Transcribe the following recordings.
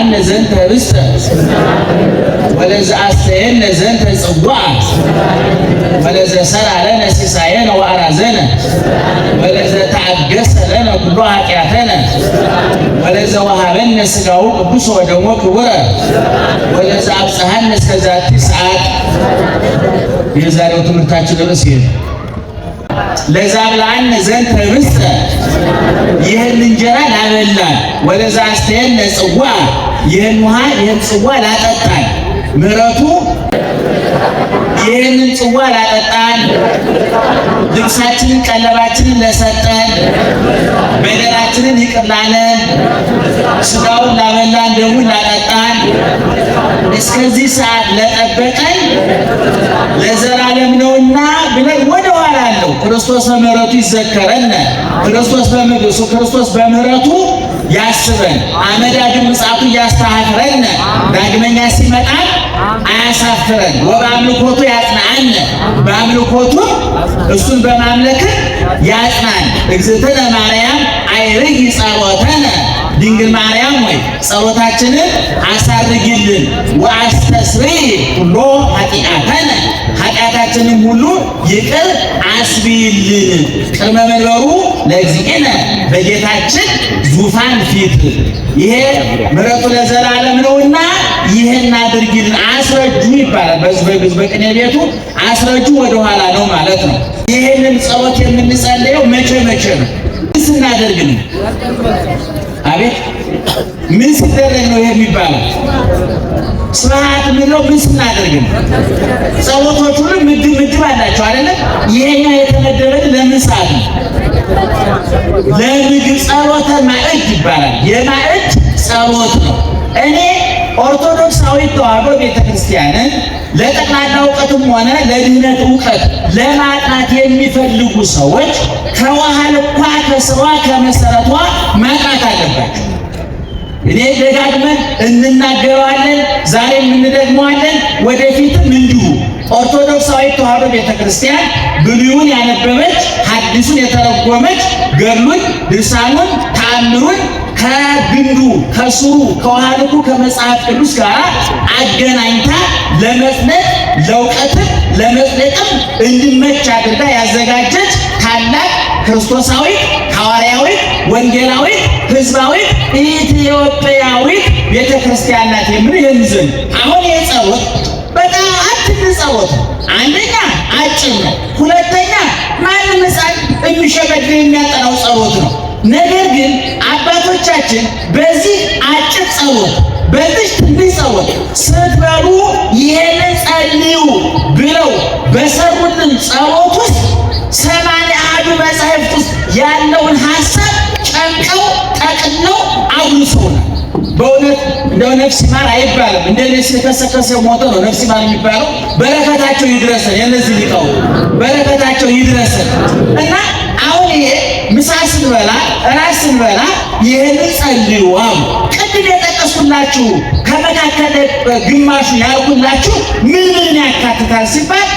ዘበላን ዘንተ ህብስተ ወለዘአስተየነ ዘንተ ጽዋዐ ወለዘሠርዐ ለነ ሲሳየነ ወአራዘነ ወለዘተዐገሠ ለነ ኩሎ ኃጢአተነ ወለዘወሀበነ ሥጋሁ ቅዱስ ወደሞ ክቡረ ወለዘአብጽሐነ እስከ ዛቲ ሰዓት። የዛሬው ትምህርታችን ርዕስ ይህ ለዘአብልዐነ ዘንተ ህብስተ ይህን እንጀራ ላበላን፣ ወለዘአስተየነ ጽዋዐ ይህን ውሃ ይህን ጽዋ ላጠጣን፣ ምሕረቱ ይህንን ጽዋ ላጠጣን፣ ልብሳችንን ቀለባችንን ለሰጠን፣ በደላችንን ይቅር ላለን፣ ሥጋውን ላበላን፣ ደሙን ላጠጣን፣ እስከዚህ ሰዓት ለጠበቀን ለዘላለም ነውና ብለን ወደ ኋላ አለው። ክርስቶስ በምሕረቱ ይዘከረን። ክርስቶስ በምሕረቱ ያስበን። አመዳድም ምጽአቱ እያስተሐፍረን። ዳግመኛ ሲመጣ አያሳፍረን። ወበአምልኮቱ ያጽናን። በአምልኮቱ እሱን በማምለክ ያጽናን። እግዝእትነ ማርያም አይርጊ ጸሎተነ ድንግል ማርያም ወይ ጸሎታችንን አሳርጊልን። ወአስተስርይ ኩሎ ኃጢአተነ ኃጢአታችንን ሁሉ ይቅር አስቢልን። ቅድመ መንበሩ ለእግዚእነ በጌታችን ዙፋን ፊት። ይሄ ምሕረቱ ለዘላለም ነውና ይህን አድርጊልን። አስረጁ ይባላል። በቅኔ ቤቱ አስረጁ ወደኋላ ነው ማለት ነው። ይህንን ጸሎት የምንጸልየው መቼ ነው? ስናደርግ ነው። አቤት ምን ሲደረግ ነው ይሄ የሚባለው? ስብሐት ምንለው ምን ስናደርግ ነው? ጸሎቶች ሁሉ ምድብ አላቸው አይደለ? ይሄኛው የተመደበን ለምን ሰዓት ነው? ለምግብ ጸሎተ ማዕድ ይባላል። የማዕድ ጸሎት ነው። እኔ ኦርቶዶክሳዊት ተዋሕዶ ቤተክርስቲያንን ለጠቅላላ እውቀትም ሆነ ለድህነት እውቀት ለማጥናት የሚፈልጉ ሰዎች ከዋህል እንኳ ከስሯ ከመሰረቷ ማጥናት አለባቸው። እኔ ደጋግመን እንናገረዋለን፣ ዛሬም እንደግመዋለን፣ ወደፊትም እንዲሁ። ኦርቶዶክሳዊት ተዋሕዶ ቤተክርስቲያን ብሉይን ያነበበች፣ ሐዲሱን የተረጎመች፣ ገድሉን፣ ድርሳኑን፣ ተአምሩን ከግንዱ ከስሩ ከዋህልኩ ከመጽሐፍ ቅዱስ ጋር አገናኝታ ለመጽነቅ ለእውቀትም ለመጽደቅም እንዲመች አድርጋ ያዘጋጀች ታላቅ ክርስቶሳዊት ሐዋርያዊት ወንጌላዊት ሕዝባዊት ኢትዮጵያዊት ቤተክርስቲያን ናት። የምንይዘን አሁን የጸሎት በጣም ትልቅ ጸሎት፣ አንደኛ አጭር ነው፣ ሁለተኛ ማንም ሕፃን የሚሸመድድ የሚያጠናው ጸሎት ነው። ነገር ግን አባቶቻችን በዚህ አጭር ጸሎት በዚህ ትንሽ ጸሎት ስትበሉ ይሄንን ጸልዩ ብለው በሰሩልን ጸሎት ውስጥ 81 መጻሕፍት ውስጥ ያለውን ሐሳብ ጨምቀው ጠቅልለው አጉልሰውናል። በእውነት እንደው ነፍስ ይማር አይባልም። እንደ ነፍስ የተሰከሰ ሞተ ነው ነፍስ ይማር የሚባለው። በረከታቸው ይድረሰን፣ የነዚህ ሊቃው በረከታቸው ይድረሰን እና አሁን ይሄ ምሳ ስንበላ እራት ስንበላ ይህንን ጸልዩ አሉ። ቅድም የጠቀስኩላችሁ ከመካከል ግማሹ ያልኩላችሁ ምን ያካትታል ሲባል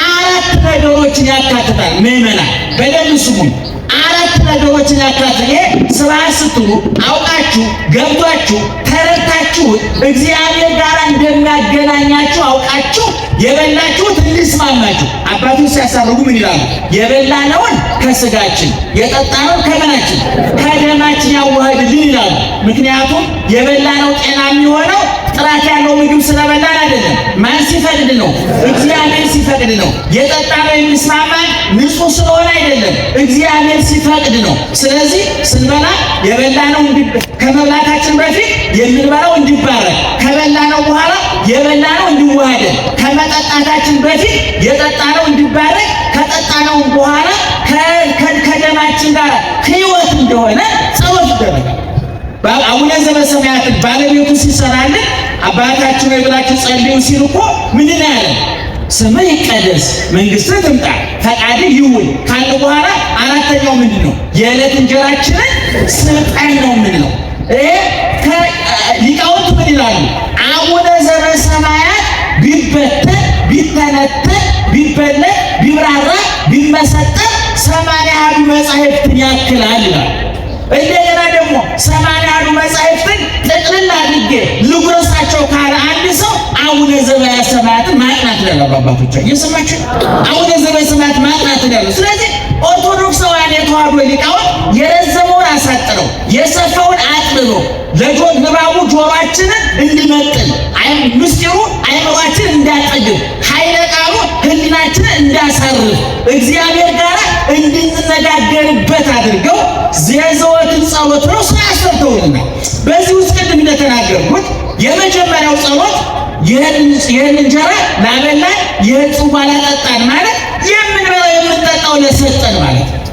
4 ነገሮችን ያካትታል። ምዕመናን በደንብ ስሙኝ። 4 ነገሮችን ያካትታል። ይሄ ስብሐት ስትሉ አውቃችሁ ገብቷችሁ ተረድታችሁ እግዚአብሔር ጋር እንደሚያገናኛችሁ አውቃችሁ የበላችሁት እንዲስማማችሁ። አባቶች ሲያሳርጉ ምን ይላሉ? የበላነውን ከስጋችን የጠጣነውን ከምናችን ከደማችን ያዋህድልን ይላሉ። ምክንያቱም የበላነው ጤና የሚሆነው ጥራት ያለው ምግብ ስለበላን አይደለም። ማን ሲፈቅድ ነው? እግዚአብሔር ሲፈቅድ ነው። የጠጣነው የሚስማማን ንጹህ ስለሆነ አይደለም፣ እግዚአብሔር ሲፈቅድ ነው። ስለዚህ ስንበላ የበላነው ከመብላታችን በፊት የምንበላው እንዲባረክ፣ ከበላነው በኋላ የበላነው እንዲዋሃደን፣ ከመጠጣታችን በፊት የጠጣነው እንዲባረክ፣ ከጠጣነው በኋላ ከደማችን ጋር ሕይወት እንደሆነ ጸሎት ይደረጋል። አቡነ ዘበሰማያትን ባለቤቱ ሲሰራልን አባታችን ወይ ብላችሁ ጸልዩ ሲል እኮ ምንድን ነው ያለ? ስምህ ይቀደስ፣ መንግስትህ ትምጣ፣ ፈቃድህ ይሁን ካለ በኋላ አራተኛው ምንድን ነው? የዕለት እንጀራችንን ስጠን ነው የምንለው። ሊቃውንቱ ምን ይላሉ? አቡነ ዘበሰማያት ቢበተን ቢተነተን ቢበለት ቢብራራ ቢመሰጠር 81 መጻሕፍትን ያክላል ይላል። እንደገና ደግሞ 81 መጻሕፍትን ጥቅልል አድርጌ ይላል አባቶቻችን። እየሰማችሁ አቡነ ዘበሰማያት ማጥናት ያለው። ስለዚህ ኦርቶዶክሳውያን የተዋሕዶ ሊቃውንት የረዘመውን አሳጥረው የሰፋውን አጥብበው ለጆሮ ንባቡ ጆሮአችንን እንዲመጥን ምስጢሩ አይምሯችንን እንዳጠግብ ኃይለ ቃሉ ሕሊናችንን እንዳሳርፍ እግዚአብሔር ጋር እንድንነጋገርበት አድርገው የዘወትር ጸሎት ነው ስራ ሰርተውልናል። በዚህ ውስጥ ቅድም እንደተናገርኩት የመጀመሪያው ጸሎት ይህን እንጀራ ላበላን ይህን ጽዋ ላጠጣን ማለት የምንበላው የምንጠጣው ለሰጠን ማለት ነው።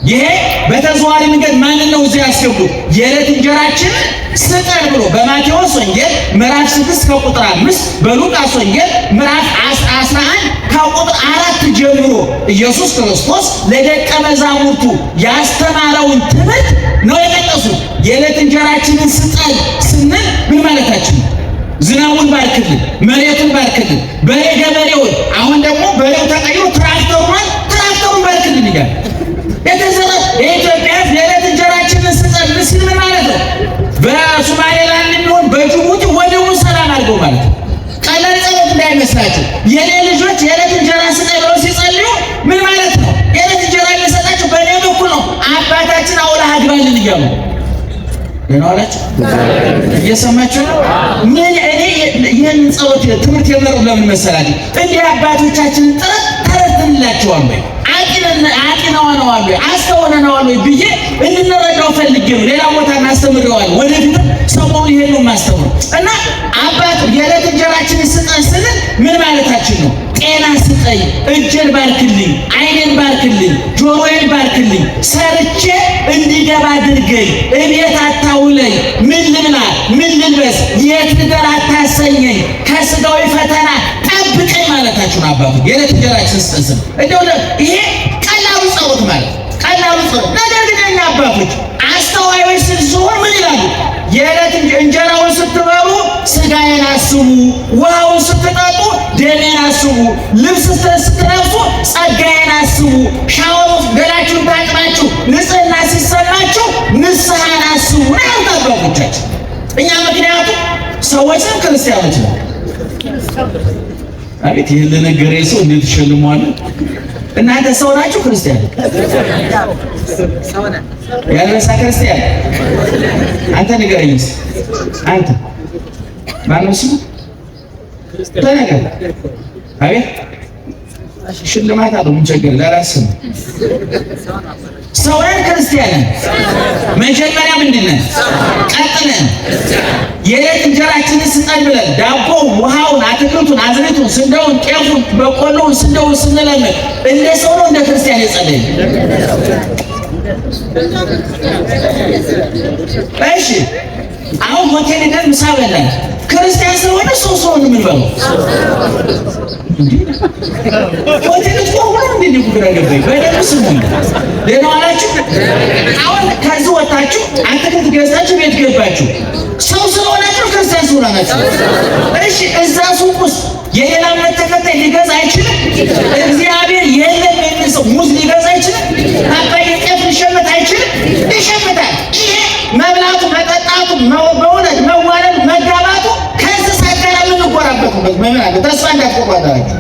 ይሄ በተዘዋዋሪ መንገድ ማንን ነው እዚህ ያስገቡት? የዕለት እንጀራችንን ስጠን ብሎ በማቴዎስ ወንጌል ምዕራፍ 6 ከቁጥር 5 በሉቃስ ወንጌል ምዕራፍ 11 ከቁጥር 4 ጀምሮ ኢየሱስ ክርስቶስ ለደቀ መዛሙርቱ ያስተማረውን ትምህርት ነው የጠቀሱት። የዕለት እንጀራችንን ስጠን ስንል ምን ማለታችን ነው? ዝናቡን ባርክልን፣ መሬቱን ባርክልን፣ በሬ ገበሬውን፣ አሁን ደግሞ በሬው ተቀይሮ ትራክተሩን ባርክልን ይላል። የተዘራ የኢትዮጵያ የዕለት እንጀራችንን ስጠን ሲል ምን ማለት ነው? በሶማሌላንድ የሚሆን በጅቡቲ ወደቡን ሰላም አድርገው ማለት ነው። ቀላል ጸሎት እንዳይመስላችሁ። የኔ ልጆች የዕለት እንጀራ ስጠን ብለው ሲጸልዩ ምን ማለት ነው? የዕለት እንጀራ የሚሰጣችሁ በእኔ በኩል ነው። አባታችን አውለህ አግባልን እያሉ ለናላችሁ እየሰማችሁ ነው። ምን እኔ ይህን ጸሎት ትምህርት የመረው ለምን መሰላችሁ? እንዲህ አባቶቻችንን ጥረት ተረድተንላቸዋል ወይ አቂነዋል ወይ አስተውለነዋል ወይ ብዬ እንድንረዳው ፈልጌ ነው። ሌላ ቦታ እናስተምረዋል። ወደፊት ሰሞኑን ይሄን ነው የማስተምረው እና አባት የዕለት እንጀራችንን ስጠን ስንል ምን ማለታችን ነው? ጤና ስጠኝ፣ እጄን ባርክልኝ፣ ዓይኔን ባርክልኝ፣ ጆሮዬን ባርክልኝ፣ ሰርቼ እንዲገባ አድርገኝ፣ እቤት አታውለኝ፣ ምን ልብላ ምን ልልበስ፣ የት ልደር አታሰኘኝ፣ ከስጋዊ ፈተና ጠብቀኝ ማለታችሁ ነው። አባቱ የዕለት እንጀራችንን ስጠን ስንል እንደው ይሄ ቀላሉ ጸሎት ማለት ቀላሉ ጸሎት። ነገር ግን እኛ አባቶች አስተዋዮች ሲሆን ምን ይላሉ? የዕለት እንጀራውን ስትበሉ ስጋዬን አስቡ፣ ውሃውን ስትጠጡ ደሜን አስቡ፣ ልብስ ስትለብሱ ጸጋዬን አስቡ፣ ሻወር ገላችሁን ታጥባችሁ ንጽሕና ሲሰማችሁ ንስሐን አስቡ ነው አባቶቻችን። እኛ ምክንያቱም ሰዎችን ክርስቲያኖች ነው። አቤት ይህን ለነገረ ሰው እንዴት ይሸልመዋል? እናንተ ሰው ናችሁ? ክርስቲያን ያልበሳ ክርስቲያን አንተ ንገረኝ። አንተ ማነው ስሙ? ተነገር። አቤት ሽልማት አለው። ምን ቸገር? ለራስህ ነው። ሰውን ክርስቲያንን መጀመሪያ ምንድነው? ቀጥለን የዕለት እንጀራችንን ስጠን ብለን ዳቦ፣ ውሃውን፣ አትክልቱን፣ አዝርዕቱን፣ ስንዴውን፣ ጤፉን፣ በቆሎውን፣ ስንዴውን ስንለምን እንደ ሰው ነው እንደ ክርስቲያን የጸለይን? እሺ አሁን ሆቴል ሄደን ምሳ በላን። ክርስቲያን ስለሆነ ሰው ምን በለው ሆቴል ውስጥ ሆኖ እንዴ ጉራ ገባኝ። በደንብ ስሙኝ። ሌላው አላችሁ አሁን ከዚህ ወጣችሁ አትክልት ገዝታችሁ ቤት ገባችሁ። ሰው ስለሆናችሁ ክርስቲያን ስለሆናችሁ እሺ፣ እዛ ሱቅ ውስጥ የሌላ እምነት ተከታይ ሊገዛ አይችልም። እግዚአብሔር የለም የሚል ሰው ሙዝ ሊገዛ አይችልም። አባይ ጤፍ ሊሸምት አይችልም። ይሸምታል። ይሄ መብላቱ፣ መጠጣቱ፣ በእውነት መዋለድ፣ መጋባቱ ከእንስሳት ጋር የምንጎራበትበት ምን አለ? ተስፋ እንዳትቆርጣላችሁ።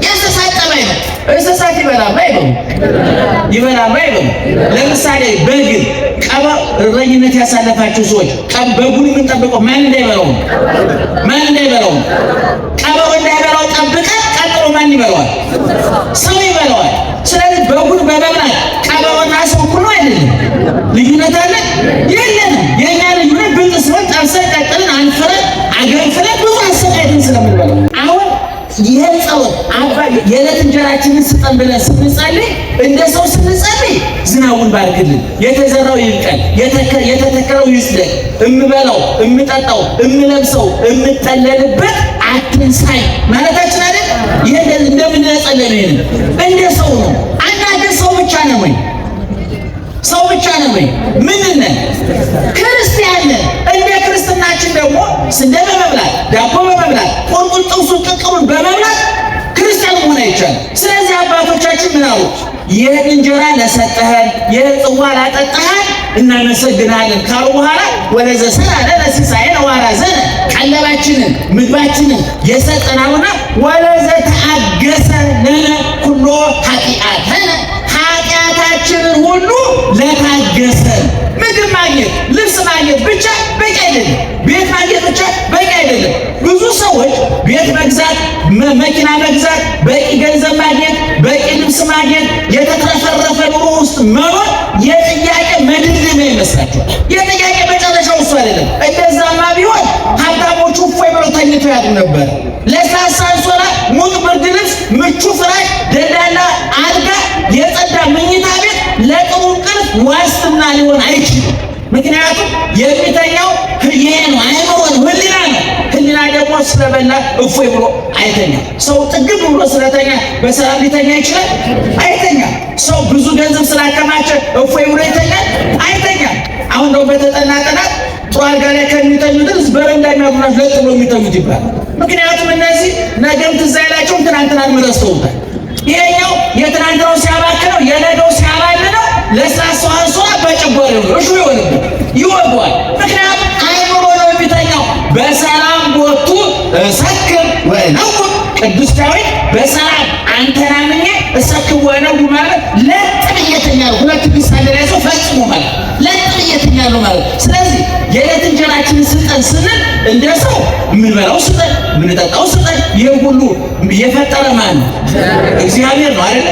የእንስሳት ጠባይ ነው። እንስሳት ይበላል አይበሉ? ይበላል አይበሉ? ለምሳሌ በግ እረኝነት ያሳለፋችሁ ሰዎች በጉን የምንጠብቀው ማን እንዳይበላው ነው? ማን እንዳይበላው ነው? ቀበሮ እንዳይበላው ጠብቀን ቀጥሎ ማን ይበላዋል? ሰው ይበላዋል። ስለዚህ በጉን በመብላት ቀበሮና ሰው እኩል ነው አይደለም? ልዩነት አለ? የለንም። የኛ ልዩነት ብልጥ ስለሆን ጠብሰን ቀጥልን አንፍረን አገንፍረን ብዙ አሰቃይተን ስለምንበላው አሁን ይሄን ጸሎት የዕለት እንጀራችንን ስጠን ብለን ስንጸልይ እንደ ሰው ስንጸልይ ዝናቡን ባርክልን፣ የተዘራው ይብቀል፣ የተተከለው ይጽደቅ፣ እምበላው፣ እምጠጣው፣ እምለብሰው፣ እምጠለልበት አትንሳኝ ማለታችን አይደል? ይሄ እንደምንጸልይ ነው። ይሄን እንደ ሰው ነው። አንዳንድ ሰው ብቻ ነው ወይ? ሰው ብቻ ነው ወይ? ምን ነን? ክርስቲያን ነን። እንደ ክርስትናችን ደግሞ ስንዴ በመብላት ዳቦ በመብላት ቁልቁል ጥብሱን ቅቅሉን በመብላት ክርስቲያን መሆን አይቻልም። ስለዚህ አባቶቻችን ምን አሉ? ይህን እንጀራ ለሰጠኸን ይህን ጽዋ ላጠጣኸን እናመሰግናለን ካሉ በኋላ ወለዘ ሰራ ለነ ሲሳየነ ወአራዘነ ቀለባችንን ምግባችንን የሰጠናውና ወለዘ ተአገሰ ለነ ኩሎ ኃጢአተነ ኃጢአታችንን ሁሉ ለታገሰ። ምግብ ማግኘት ልብስ ማግኘት ብቻ በቂ አይደለም። ቤት ማግኘት ብቻ በቂ አይደለም። ብዙ ሰዎች ቤት መግዛት፣ መኪና መግዛት፣ በቂ ገንዘብ ማግኘት፣ በቂ ልብስ ማግኘት፣ የተትረፈረፈ ኑሮ ውስጥ መኖር የጥያቄ መደምደሚያ ይመስላቸዋል። የጥያቄ መጨረሻው እሱ አይደለም። እንደዛማ ቢሆን ሀብታሞቹ እፎይ ብለው ተኝተው ያድሩ ነበር። ለስላሳ አንሶላ፣ ሙቅ ብርድ ልብስ፣ ምቹ ፍራሽ፣ ደላላ አልጋ፣ የጸዳ መኝታ ቤት ለጥሩ እንቅልፍ ዋስትና ሊሆን አይችልም። ምክንያቱም የሚተኛው ይሄ ነው፣ አይምሮ ነው፣ ህሊና ነው። ህሊና ደግሞ ስለበላ እፎይ ብሎ አይተኛም። ሰው ጥግብ ብሎ ስለተኛ በሰላም ሊተኛ ይችላል? አይተኛም። ሰው ብዙ ገንዘብ ስላከማቸ እፎይ ብሎ ይተኛል? አይተኛም። አሁን ነው በተጠና ጥናት ጥሩ አልጋ ላይ ከሚተኙት በረንዳ የሚያድሩና ለጥ ብሎ የሚተኙት ይባላል። ምክንያቱም እነዚህ ነገም ትዝ አይላቸውም፣ ትናንትናን ረስተውታል። ይሄኛው የትናንትናው ሲያባክነው የነገው ሲያባልነው ለስላሳው አንሶላ በጭጓሬው እሹ ይወገዋል። ምክንያቱም አይምሮ ነው የሚተኛው። በሰላም ቦቱ እሰክር ወእነውም ቅዱስ ዳዊት በሰላም አንተን አምኜ እሰክር ወእነውም ማለት ለጥ ብዬ እተኛለሁ። ሁለት ምሳሌ ላይ ሰው ፈጽሞ ማለት ለጥ ብዬ እተኛለሁ ማለት። ስለዚህ የዕለት እንጀራችንን ስጠን ስንል እንደ ሰው የምንበላው ስጠን፣ የምንጠጣው ስጠን። ይህ ሁሉ የፈጠረ ማን ነው? እግዚአብሔር ነው አይደል?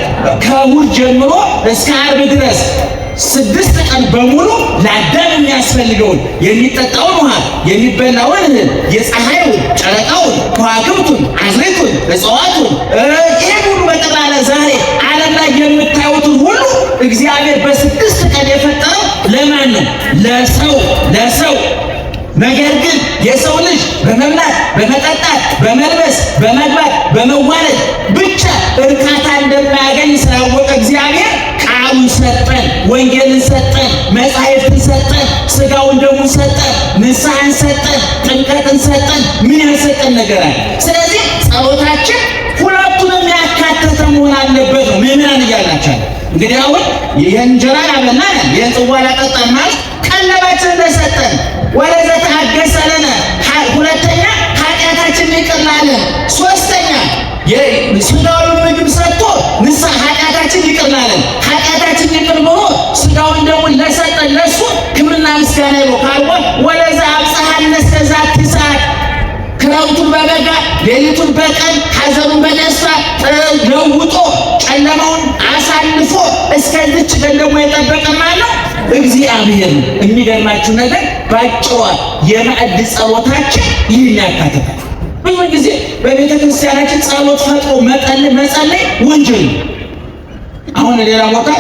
ከእሑድ ጀምሮ እስከ ዓርብ ድረስ 6 ቀን በሙሉ ለአዳም የሚያስፈልገውን የሚጠጣውን ውሃ፣ የሚበላውን እህል፣ የፀሐዩን፣ ጨረቃውን፣ ከዋክብቱን፣ አዝሬቱን፣ እጽዋቱን ይህ ሁሉ በጠቅላላ ዛሬ ዓለም ላይ የምታዩትን ሁሉ እግዚአብሔር በ6 ቀን የፈጠረው ለማን ነው? ለሰው። ነገር ግን የሰው ልጅ በመብላት በመጠጣት በመልበስ በመግባት በመዋለድ ብቻ እርካታ እንደማያገኝ ስላወቀ እግዚአብሔር ቃሉን ሰጠን፣ ወንጌልን ሰጠን፣ መጻሕፍትን ሰጠን፣ ሥጋውን ደሙን ሰጠን፣ ንስሐን ሰጠን፣ ጥምቀትን ሰጠን። ምን ያልሰጠን ነገር አለ? ስለዚህ ጸሎታችን ሁለቱንም ያካተተ መሆን አለበት ነው። ምዕመናን እያላችሁ እንግዲህ አሁን ይህን እንጀራ አበላን፣ ይህን ጽዋ አጠጣን ማለት ቀለባችንን ለሰጠን ወለዘ ተአገሰ ለነ፣ ሁለተኛ ኃጢአታችንን ይቅር ላለን፣ ሶስተኛ ሥጋውን ምግብ ሰጥቶ ንስሐ ኃጢአታችንን ይቅር ላለን፣ ኃጢአታችንን ይቅር ብሎ ሥጋውን ደግሞ ለሰጠን ለሱ ክብርና ምስጋና ይሁን ካልሆ ወለዘ አብጽሐነ እስከ ዛቲ ሰዓት፣ ክረምቱን በበጋ ሌሊቱን በቀን ሐዘኑን በደስታ ለውጦ ጨለማውን አሳልፎ እስከዚች ቀን ደግሞ የጠበቀን ማለት ነው እግዚአብሔር ነው። የሚገርማችሁ ነገር ባጭሯ የማዕድ ጸሎታችን ይህን ያካትታል። ብዙ ጊዜ በቤተ ክርስቲያናችን ጸሎት ፈጥሮ መጸለይ ወንጀል ነው። አሁን ሌላ ቦታ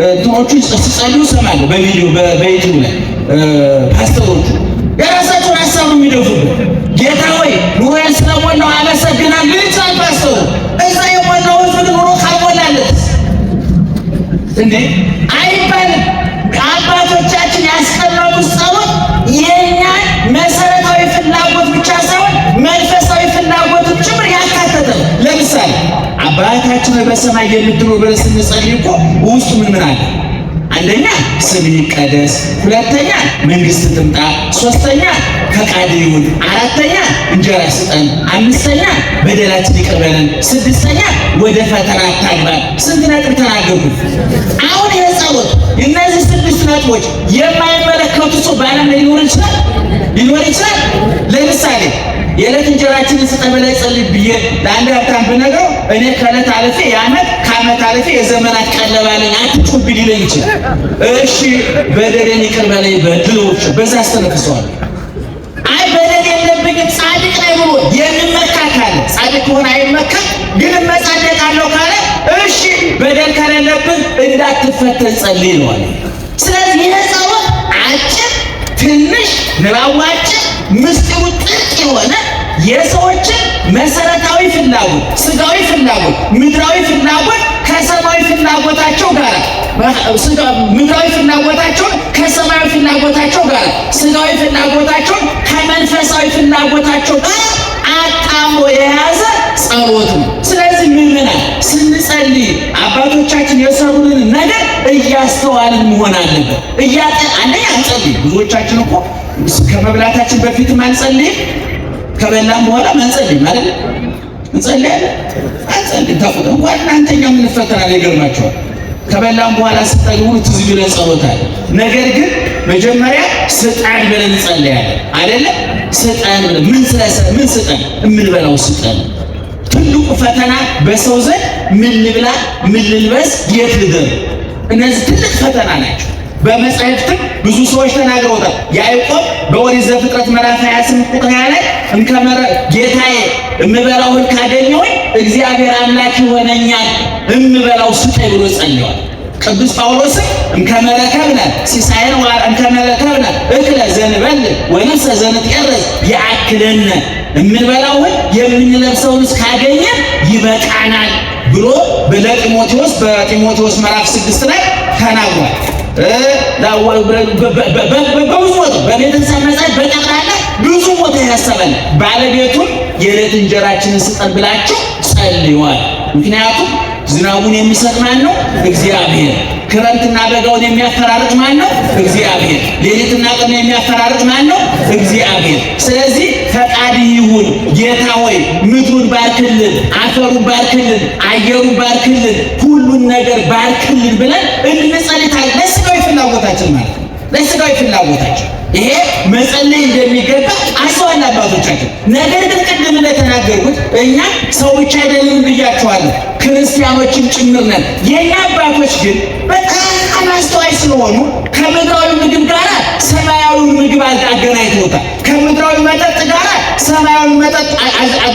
እንትኖቹ ሲጸልዩ እሰማለሁ በቪዲዮ በዩቲዩብ ላይ ፓስተሮቹ የራሳቸውን ሀሳብ ነው የሚደፉበት። ጌታ ሆይ ኑሮዬን ስለሞላው አመሰግናለሁ ይላል ፓስተሩ። እዛ የሞላው ህዝብ ግን ኑሮ ካልሞላለት እንዴ አይባልም። አባቶቻችን ያስቀመጡት ጸሎት የእኛን መሰረታዊ ፍላጎት ብቻ ሳይሆን መንፈሳዊ ፍላጎትን ጭምር ያካተተ ነው። ለምሳሌ አባታችን በሰማይ የምትኖር ብለን ስንጸልይ እኮ ውስጡ ምን አለ? አንደኛ ስምህ ይቀደስ፣ ሁለተኛ መንግስት ትምጣ፣ ሶስተኛ ፈቃድ ይሁን፣ አራተኛ እንጀራ ስጠን፣ አምስተኛ በደላችን ይቅር በለን፣ ስድስተኛ ወደ ፈተና አታግባን። ስንት ነጥብ ተናገሩ? አሁን ይህ ጸሎት እነዚህ 6 ነጥቦች የማይመለከቱ ሰው በዓለም ላይ ሊኖር ይችላል። ለምሳሌ የዕለት እንጀራችንን ስጠን ብለህ ጸልይ ብዬ ለአንድ ሀብታም ብነግረው እኔ ከዕለት አልፌ የዓመት ከዓመት አልፌ የዘመናት ቀለብ አለኝ አትጩህብኝ ሊለኝ ይችላል። እሺ በደሌን ይቅር በለኝ በድሎች በዛ አስተነፍሰዋል። አይ በደል የለብኝም ጻድቅ ነኝ ብሎ የሚመካ ካለ ጻድቅ ሆነ አይመካ ግን እመጻደቃለሁ ካለ እሺ በደል ከሌለብን እንዳትፈተን ጸልይ ይለዋል። ስለዚህ ይህ ጸሎት አጭር ትንሽ ንባቡ አጭር ምስጢሩ ጥልቅ የሆነ የሰዎችን መሰረታዊ ፍላጎት ስጋዊ ፍላጎት ምድራዊ ፍላጎት ከሰማያዊ ፍላጎታቸው ጋር ምድራዊ ፍላጎታቸውን ከሰማያዊ ፍላጎታቸው ጋር ስጋዊ ፍላጎታቸውን ከመንፈሳዊ ፍላጎታቸው ጋር አጣምሮ የያዘ ጸሎት ነው። ስለዚህ ምንድነው ስንጸልይ አባቶቻችን የሰሩልን ነገር እያስተዋልን መሆን አለበት። አንደኛ አንጸልይ። ብዙዎቻችን እኮ ከመብላታችን በፊት አንጸልይ፣ ከበላም በኋላ መንጸልይ ማለት እንጸልያለን። አንጸልይ ታውቁት እንኳን እናንተኛ ምን ፈተና ይገርማችኋል። ከበላም በኋላ ስጠግቡ ትዝ ብለን ጸሎታል። ነገር ግን መጀመሪያ ስጠን ብለን እንጸልያለን አይደለ? ስጠን ብለን ምን ስጠን? የምንበላው ስጠን። ትልቁ ፈተና በሰው ዘንድ ምን ልብላ፣ ምን ልልበስ፣ የት ልደር፣ እነዚህ ትልቅ ፈተና ናቸው። በመጻሕፍትም ብዙ ሰዎች ተናግረውታል። ያዕቆብ በኦሪት ዘፍጥረት ምዕራፍ 28 ቁጥር 20 ላይ ጌታዬ እምበላውን ካገኘሁኝ እግዚአብሔር አምላክ ይሆነኛል እምበላው ስጠኝ ብሎ ጸልየዋል። ቅዱስ ጳውሎስም እንከመረከብነ ሲሳይን እንከመረከብነ እክለ ዘንበል ወነፍሰ ዘንትቀረዝ ያአክለነ እምንበላውን የምንለብሰውን ካገኘ ይበቃናል ብሎ በጢሞቴዎስ ምዕራፍ 6 ላይ ተናግሯል። በብዙ ቦታ በቤተሰብ መጽሐፍ በጠቅላላ ብዙ ቦታ ያሰበን ባለቤቱን የዕለት እንጀራችንን ስጠን ብላችሁ ጸልዩዋል። ምክንያቱም ዝናቡን የሚሰጥ ማን ነው? እግዚአብሔር። ክረምትና በጋውን የሚያፈራርቅ ማን ነው? እግዚአብሔር። ሌሊትና ቀን የሚያፈራርቅ ማን ነው? እግዚአብሔር። ስለዚህ ፈቃድ ይሁን ጌታ ሆይ ምድሩን ባርክልን፣ አፈሩን ባርክልን፣ አየሩን ባርክልን፣ ሁሉን ነገር ባርክልን ብለን እንጸልይ። ለስጋዊ ፍላጎታችን ማለት ነው። ለስጋዊ ፍላጎታችን ይሄ መጸለይ እንደሚገባ አስተዋል አባቶቻችን። ነገር ግን ቅድም እንደተናገርኩት እኛ ሰው ብቻ አይደለም ብያቸዋለሁ፣ ክርስቲያኖችም ጭምር ነን። የኛ አባቶች ግን በጣም አስተዋይ ስለሆኑ ከምድራዊ ምግብ ጋር ሰማያዊውን ምግብ አገናኝተውታል። ከምድራዊ መጠጥ ጋር ሰማያዊ መጠጥ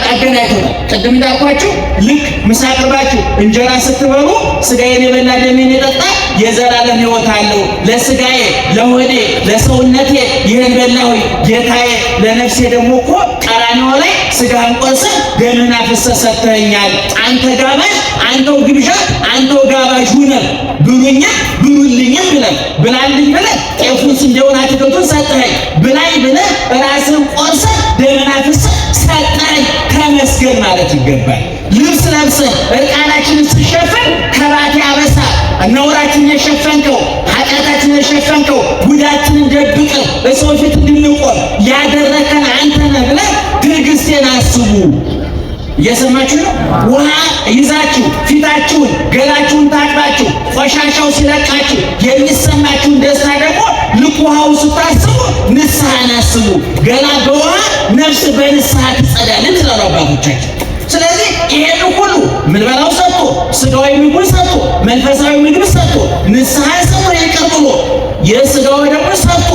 አገናኝተውታል። ቅድም እንዳልኳችሁ ልክ ምሳ አቅርባችሁ እንጀራ ስትበሉ ስጋዬን የበላ ደሜን የጠጣ የዘላለም ሕይወት አለው፣ ለስጋዬ ለሆዴ ለሰውነቴ ይህን በላሁኝ ጌታዬ፣ ለነፍሴ ደግሞ እኮ ቀራንዮ ላይ ስጋህን ቆርሰህ ደምህን አፍስሰህ ሰጥተኸኛል። አንተ ጋባዥ፣ አንተው ግብዣ፣ አንተው ጋባዥ ሁነህ ብሉኝም ብሉልኝም ብለህ ብላልኝ ብለህ ጤፉን ስንዴውን አትክልቱን ሰጠኸኝ፣ ብላኝ ብለህ ራስህን ቆርሰህ ደምህን አፍስሰህ ሰጠኸኝ፣ ተመስገን ማለት ይገባል። ልብስ ለብሰህ እርቃናችንን ስንሸፍን ከራቴ አበሳ ነውራችንን የሸፈንከው ኃጢአታችንን የሸፈንከው ጉዳችንን ደብቀህ በሰው ፊት እንድንቆም ያደረከን አንተ ነህ ብለህ ትዕግስቴን አስቡ። እየሰማችሁ ነው? ውሃ ይዛችሁ ፊታችሁን ገላችሁን ታጥባችሁ ቆሻሻው ሲለቃችሁ የሚሰማችሁን ደስታ ደግሞ ልክ ውሃው ስታስቡ ንስሐን አስቡ። ገላ በውሃ ነፍስ በንስሐ ትጸዳለች ይላሉ አባቶቻችን። ስለዚህ ይሄን ሁሉ ምንበላው ሰጥቶ ስጋዊ ምግብ ሰጥቶ መንፈሳዊ ምግብ ሰጥቶ ንስሐ ሰጥቶ ይቅር ብሎ የስጋው ደግሞ ሰጥቶ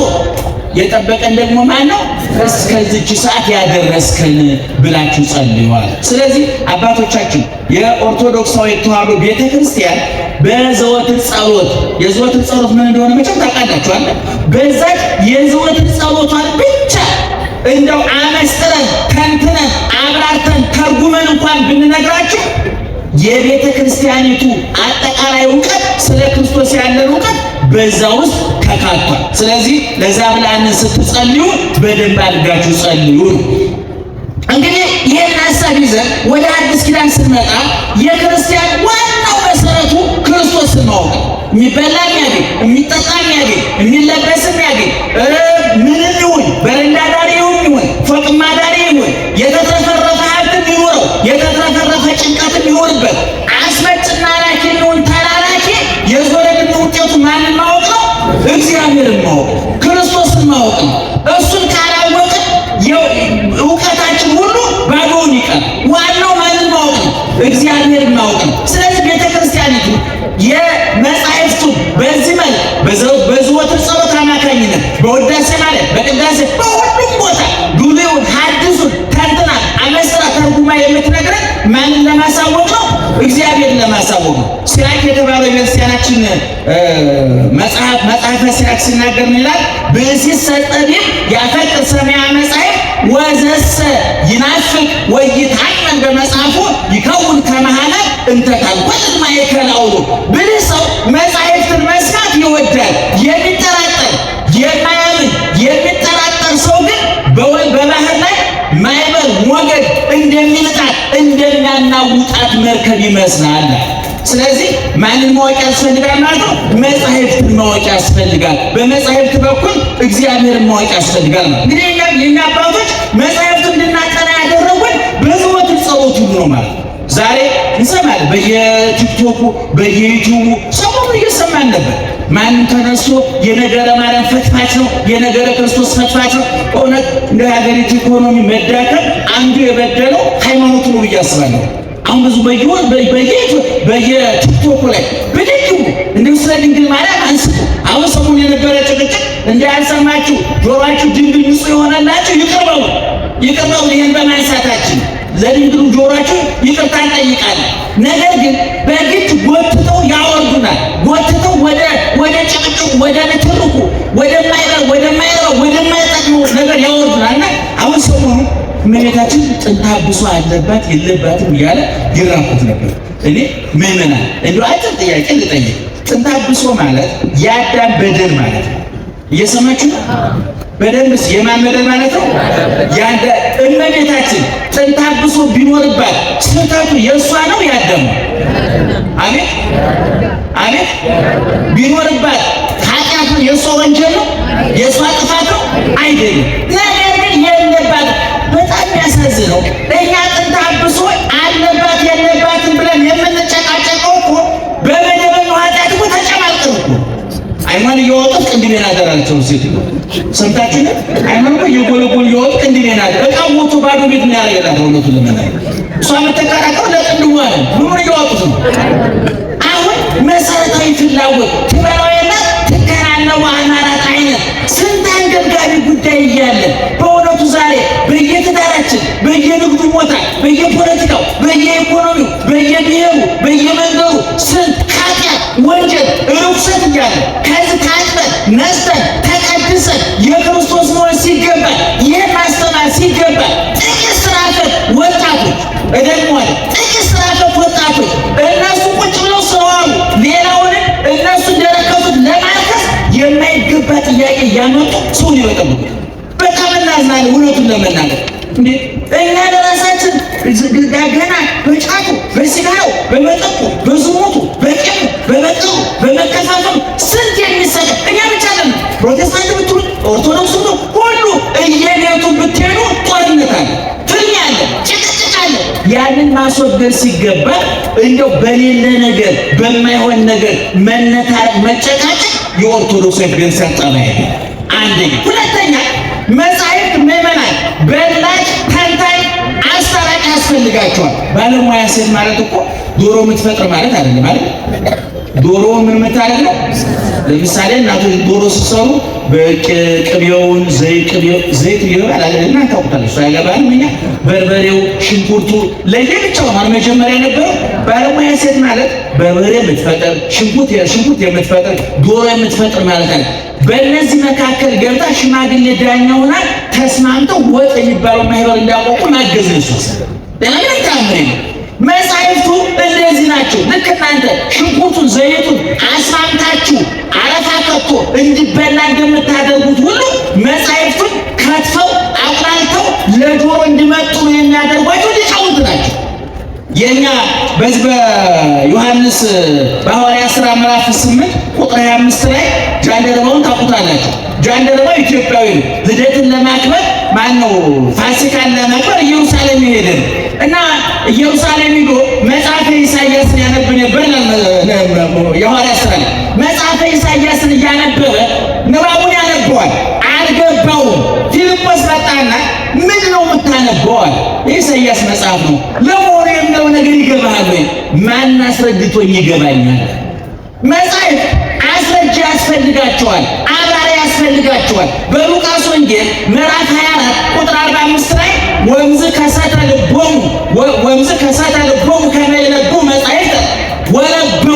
የጠበቀን ደግሞ ማን ነው? እስከዚች ሰዓት ያደረስከን ብላችሁ ጸልዩዋል። ስለዚህ አባቶቻችን የኦርቶዶክሳዊ ተዋሕዶ ቤተክርስቲያን በዘወትር ጸሎት የዘወትር ጸሎት ምን እንደሆነ መቼም ታውቃላችሁ። በዛች የዘወትር ጸሎቷን ብቻ እንደው አመስጥረን ተንትነን አብራርተን ተርጉመን እንኳን ብንነግራችሁ የቤተ ክርስቲያኒቱ አጠቃላይ እውቀት ስለ ክርስቶስ ያለን እውቀት በዛ ውስጥ ተካቷል። ስለዚህ ለዛ ብላን ስትጸልዩ በደንብ አድርጋችሁ ጸልዩ። እንግዲህ ይህን ሀሳብ ይዘን ወደ አዲስ ኪዳን ስንመጣ የክርስቲያን ዋናው መሰረቱ ክርስቶስን ማወቅ፣ የሚበላ የሚያገኝ፣ የሚጠጣ የሚያገኝ፣ የሚለበስ የሚያገኝ፣ ምንም ይሁን በረንዳ ዳሪ ይሁን ፎቅማ ዳሪ ይሁን የተትረፈረፈ ሀብት ይኑረው የተትረፈረፈ ጭንቀት ይሁንበት አስመጭና ላኪ ይሁን ተላላኪ የዞረድን ውጤቱ ማንን ማወቅ ነው? እግዚአብሔርን ማወቅ፣ ክርስቶስን ማወቅ ነው። እሱን ካላወቅን እውቀታችን ሁሉ ባዶውን ይቀር። ዋናው ማንን ማወቅ ነው? እግዚአብሔርን ማወቅ ነው። ስለዚህ ቤተክርስቲያኒቱ የመጻሕፍቱን በዚህ መልክ በዘወትር ጸሎት አማካኝነት በውዳሴ ማለት በቅዳሴ በሁሉም ቦታ ዱሌውን ሐዲሱን ተንትና አመስራ ተርጉማ የምትነግረን ማንን ለማሳወቅ ነው? እግዚአብሔርን ለማሳወቅ ነው። ሲራክ የተባለው የቤተክርስቲያናችን መጽሐፈ ሲራክ ሲናገር ምን ይላል? ብእሲሰ ጠቢብ ያፈቅር ሰማያ መጻሕፍት ወዘሰ ይናፍቅ ወይታመን በመጽሐፉ ይከውን ከመሃላ እንተ ታንቆል ማእከለ አውሎ። ብልህ ሰው መጻሕፍትን መስማት ይወዳል። የሚጠራጠር የማያምን የሚጠራጠር ሰው ግን በባህር ላይ ማዕበል ሞገድ እንደሚልጣት እንደሚያናውጣት መርከብ ይመስላል። ስለዚህ ማንን ማወቅ ያስፈልጋል ማለት ነው? መጻሕፍትን ማወቅ ያስፈልጋል። በመጻሕፍት በኩል እግዚአብሔርን ማወቅ ያስፈልጋል። እንግዲህ የኛ አባቶች መጻሕፍትን እንድናጠና እውነት ሁሉ ነው ማለት ነው። ዛሬ እንሰማለን በየቲክቶኩ በየዩቲዩቡ ሰሞኑን እየሰማን ነበር። ማንም ተነስቶ የነገረ ማርያም ፈትፋች ነው፣ የነገረ ክርስቶስ ፈትፋች ነው። እውነት እንደ ሀገሪቱ ኢኮኖሚ መዳከም አንዱ የበደለው ሃይማኖቱ ነው ብዬ አስባለሁ። አሁን ብዙ በየቲክቶኩ ላይ በደግሞ እንደው ስለ ድንግል ማርያም አንስቶ አሁን ሰሞኑን የነበረ ጭቅጭቅ እንዳያልሰማችሁ ጆሮአችሁ ድንግል ንጹሕ የሆነላችሁ ይቅርበው። ይህን በማንሳታችን ለድንግሉ ጆሮአችሁ ይቅርታ እንጠይቃለን። ነገር ግን በግድ ጎትተው ያወርዱናል። ጎትተው ወደ ጭቅጭቁ፣ ወደ ንትርኩ፣ ወደማይጠቅመው ነገር ያወርዱናል። እና አሁን ሰሞኑ እመቤታችን ጥንተ አብሶ አለባት የለባትም እያለ ይራኩት ነበር። እኔ ምዕመናን እንደው አጭር ጥያቄ ልጠይቅ። ጥንተ አብሶ ማለት የአዳም በደል ማለት ነው። እየሰማችሁ ነው? በደንብስ የማን በደል ማለት ነው? ያንተ እመቤታችን ጥንተ አብሶ ቢኖርባት ስህተቱ የእሷ ነው ያዳም? አሜን አሜን። ቢኖርባት ኃጢአቱ የእሷ ወንጀል ነው? የእሷ ጥፋት ነው? አይደለም። ነገር ግን የለባት። በጣም ያሳዝነው እኛ ጥንተ አብሶ አለባት የለባትም ብለን የምንጨቃጨቀው እኮ በመደበኛው ኃጢአት እኮ ተጨማልቀን እኮ አይማን እየወጡት ቅንድቤን አደራቸው ሴት ሰምታችሁ ነው። አይማን እኮ እየጎለጎሉ እየወጡት ቅንድቤን አደራ በቃ ሞቶ ባዶ ቤት ነው ያደረጋት። እውነቱ ለመናገር እሷ የምትከራከረው ለቅንድቧ ነው። ምኑን እየወጡት ነው? አሁን መሰረታዊ ፍላጎት ትበላውና ትከራለው አናራት አይነት ስንት አንገብጋቢ ጉዳይ እያለ በእውነቱ ዛሬ በየትዳራችን በየንግዱ ቦታ በየፖለቲካው በየኢኮኖሚው በየብሔሩ በየመንደሩ ስንት ኃጢአት ወንጀል ርኩሰት እያለ ከዚህ ታጥበን ነስተን ተቀድሰን የክርስቶስ መሆን ሲገባል ይህን ማስተማር ሲገባል ጥቂት ስራ ፈት ወጣቶች እደግመዋል ጥቂት ስራ ፈት ወጣቶች እነሱ ቁጭ ብለው ስለዋሉ ሌላውን እነሱ እንደረከሱት ለማርከስ የማይገባ ጥያቄ እያመጡ ሰውን ይበጠብቁት። በጣም እናዝናለን። እውነቱን ለመናገር እንዴ እኛ ለራሳችን ገና በጫቱ በሲጋራው በመጠጡ በዝሙቱ በቂሙ በመጠሩ በመከፋፈሉ ስንት የሚሰጥ እኛ ብቻ ነን። ፕሮቴስታንት ብትሉ ኦርቶዶክስ ብትሉ ሁሉ እየቤቱ ብትሄዱ ጦርነት አለ፣ ፍልሚያ አለ፣ ጭቅጭቅ አለ። ያንን ማስወገድ ሲገባ እንደው በሌለ ነገር በማይሆን ነገር መነታረቅ መጨቃጨቅ የኦርቶዶክስ ቤተክርስቲያን ጠባይ አይደለም። አንደኛ። ሁለተኛ መጻሕፍት ምዕመናን በላጭ ተንታኝ አስታራቂ ያስፈልጋቸዋል። ባለሙያ ሴት ማለት እኮ ዶሮ የምትፈጥር ማለት አይደለም አይደል? ዶሮ ምን የምታደርግ ነው? ለምሳሌ እናቶች ዶሮ ሲሰሩ በቅቤውን ዘይት ይገባል አይደል? እናንተ ታውቁታላችሁ። እሱ አይገባንም እኛ። በርበሬው፣ ሽንኩርቱ ለየብቻው ማለት መጀመሪያ ነበረው። ባለሙያ ሴት ማለት በርበሬ የምትፈጥር ሽንኩርት የምትፈጥር ዶሮ የምትፈጥር ማለት አይደል? በእነዚህ መካከል ገብታ ሽማግሌ ዳኛ ሆና ተስማምተው ወጥ የሚባለው ማህበር እንዳቆቁ ማገዝ ነው። ለምን ታምሪ መጻሕፍቱ እንደዚህ ናቸው። ልክ እናንተ ሽንኩርቱን ዘይቱን አስማምታችሁ አረፋ ከቶ እንዲበላ እንደምታደርጉት ሁሉ መጻሕፍቱን ከትፈው አቁላልተው ለጆሮ እንዲመጡ የሚያደርጓቸው ሊቃውንት ናቸው። የኛ በዚህ በዮሐንስ በሐዋርያት ሥራ ምዕራፍ 8 ቁጥር 25 ላይ ጃንደረባውን ታውቁታላችሁ። ጃንደረባው ኢትዮጵያዊ ነው። ልደትን ለማክበር ማነው ፋሲካን ለማክበር ኢየሩሳሌም ይሄድ እና ኢየሩሳሌም ሄዶ መጽሐፈ ኢሳይያስን ያነብ ነበር። የሐዋርያት ሥራ መጽሐፈ ኢሳይያስን እያነበበ ንባቡን ያነበዋል። አልገባውም። ፊልጶስ መጣና ምን ነው የምታነበዋል? የኢሳይያስ መጽሐፍ ነው። ለመሆኑ የሚለው ነገር ይገባሃል ወይ? ማን አስረድቶኝ ይገባኛል? መጽሐፍ አስረጃ ያስፈልጋቸዋል፣ አብራሪ ያስፈልጋቸዋል። በሉቃስ ወንጌል ምዕራፍ 24 ቁጥር 45 ላይ ወምዝ ከሰተ ልቦሙ ከመ ይነብቡ መጻሕፍተ ወለብቡ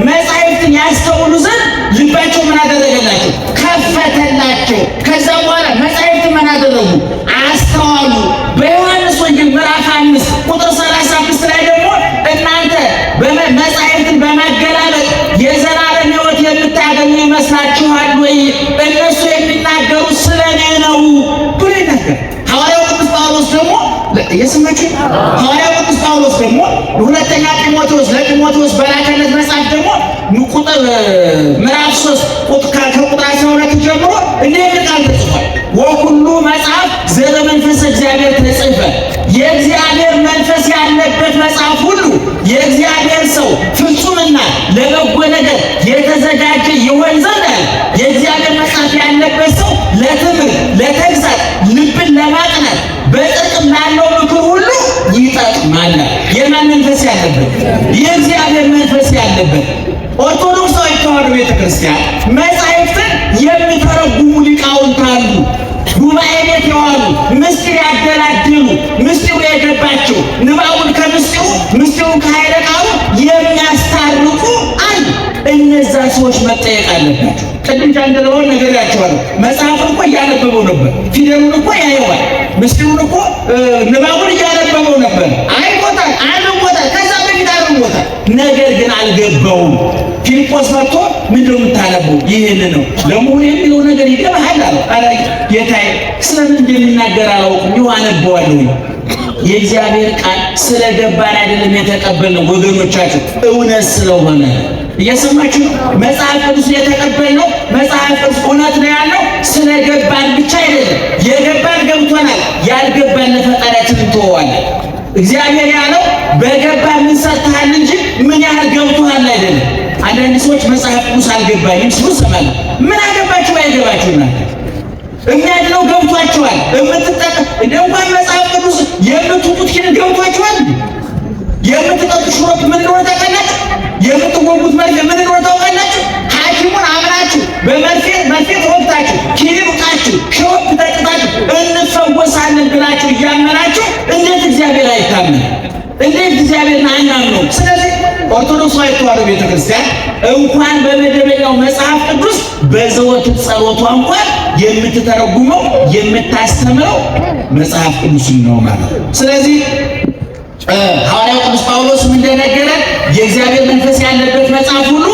መጻሕፍትን ያስተውሉ ዘንድ ልባቸው ምን አደረገላቸው? ከፈተላቸው። ከዛ በኋላ መጻሕፍትን ምን አደረጉ? አስተዋሉ። በዮሐንስ ወንጌል ምዕራፍ 5 ቁጥር 35 ላይ ደግሞ እናንተ መጻሕፍትን በማገላበጥ የዘላለም ሕይወት የምታገኙ ይመስላችኋል ወይ? እነሱ የሚናገሩት ስለ እኔ ነው ብሎ ይናገራል። ሐዋርያው ቅዱስ ጳውሎስ ደግሞ የስማችሁ ሐዋርያው ቅዱስ ጳውሎስ ደግሞ ሁለተኛ ጢሞቴዎስ ለጢሞቴዎስ በላከለት መጽሐፍ ደግሞ ቁጥር ምዕራፍ 3 ከቁጥር 12 ጀምሮ እንዲህ የሚል ቃል ተጽፏል። ወኩሉ መጽሐፍ ዘበመንፈሰ እግዚአብሔር ተጽፈ የእግዚአብሔር መንፈስ ያለበት የእግዚአብሔር ሰው ፍጹምና ለበጎ ነገር የተዘጋጀ ይሆን ዘንድ የእግዚአብሔር መጽሐፍ ያለበት ሰው ለትምህርት፣ ለተግሳጽ፣ ልብን ለማቅናት በጥቅም ላለው ምክር ሁሉ ይጠቅማል። የማን መንፈስ ያለበት? የእግዚአብሔር መንፈስ ያለበት። ኦርቶዶክሳዊ ተዋሕዶ ቤተክርስቲያን መጻሕፍትን የሚተረጉሙ ሊቃውንት አሉ። ጉባኤ ቤት የዋሉ ምስጢር ያደላድሉ፣ ምስጢሩ የገባቸው ንባቡን ከምስጢሩ ምስጢሩን ከኃይለ ቃሉ የሚያስታርቁ አሉ። እነዛ ሰዎች መጠየቅ አለባቸው። ቅድም ጃንደረባውን ነግሬያቸዋለሁ። መጽሐፉን እኮ እያነበበው ነበር፣ ፊደሉን እኮ ያየዋል፣ ምስጢሩን እኮ ንባቡን እያነበበው ነበር። አይቆታል፣ አንቦታል፣ ከዛ በፊት አንቦታል። ነገር ግን አልገባውም። ፊልጶስ መጥቶ ምንድን ነው የምታነበው? ይህን ነው ለመሆኑ የሚለው ነገር ይገባሃል አለው። ኧረ ጌታዬ ስለምን እንደሚናገር አላውቅም፣ ይኸው አነበዋለሁ። የእግዚአብሔር ቃል ስለገባን አይደለም የተቀበልነው ወገኖቻችን፣ እውነት ስለሆነ እየሰማችሁ ነው። መጽሐፍ ቅዱስ የተቀበልነው መጽሐፍ ቅዱስ እውነት ነው ያለው ስለገባን ብቻ አይደለም። የገባን ገብቶናል፣ ያልገባን ለፈጣሪያችን እንተወዋለን። እግዚአብሔር ያለው በገባን ምን ሰጥተሃል እንጂ ምን ያህል ገብቶሃል አይደለም። አንዳንድ ሰዎች መጽሐፍ ቅዱስ አልገባኝም ሲሉ ሰማለሁ። ምን አገባችሁ አይገባችሁና የሚያድነው ገብቷችኋል። እንኳን መጽሐፍ ቅዱስ የምትውጡት ግን ገብቷችኋል። የምትጠጡት ሽሮፕ ምን እንደሆነ ታውቃላችሁ? የምትወጉት መርፌ ምን እንደሆነ ታውቃላችሁ? ሐኪሙን አምናችሁ በመርፌ ተወግታችሁ ኪኒን ሽሮፕ ጠጥታችሁ እንፈወሳለን ብላችሁ እያመናችሁ እንዴት እግዚአብሔር አይታመን? እንዴት እግዚአብሔርን አናምነው? ስለዚህ ኦርቶዶክሳዊ ተዋሕዶ ቤተክርስቲያን እንኳን በመደበኛው መጽሐፍ ቅዱስ በዘወትር ጸሎቷ እንኳን የምትተረጉመው የምታስተምረው መጽሐፍ ቅዱስን ነው ማለት ነው። ስለዚህ ሐዋርያው ቅዱስ ጳውሎስም እንደነገረን የእግዚአብሔር መንፈስ ያለበት መጽሐፍ ሁሉ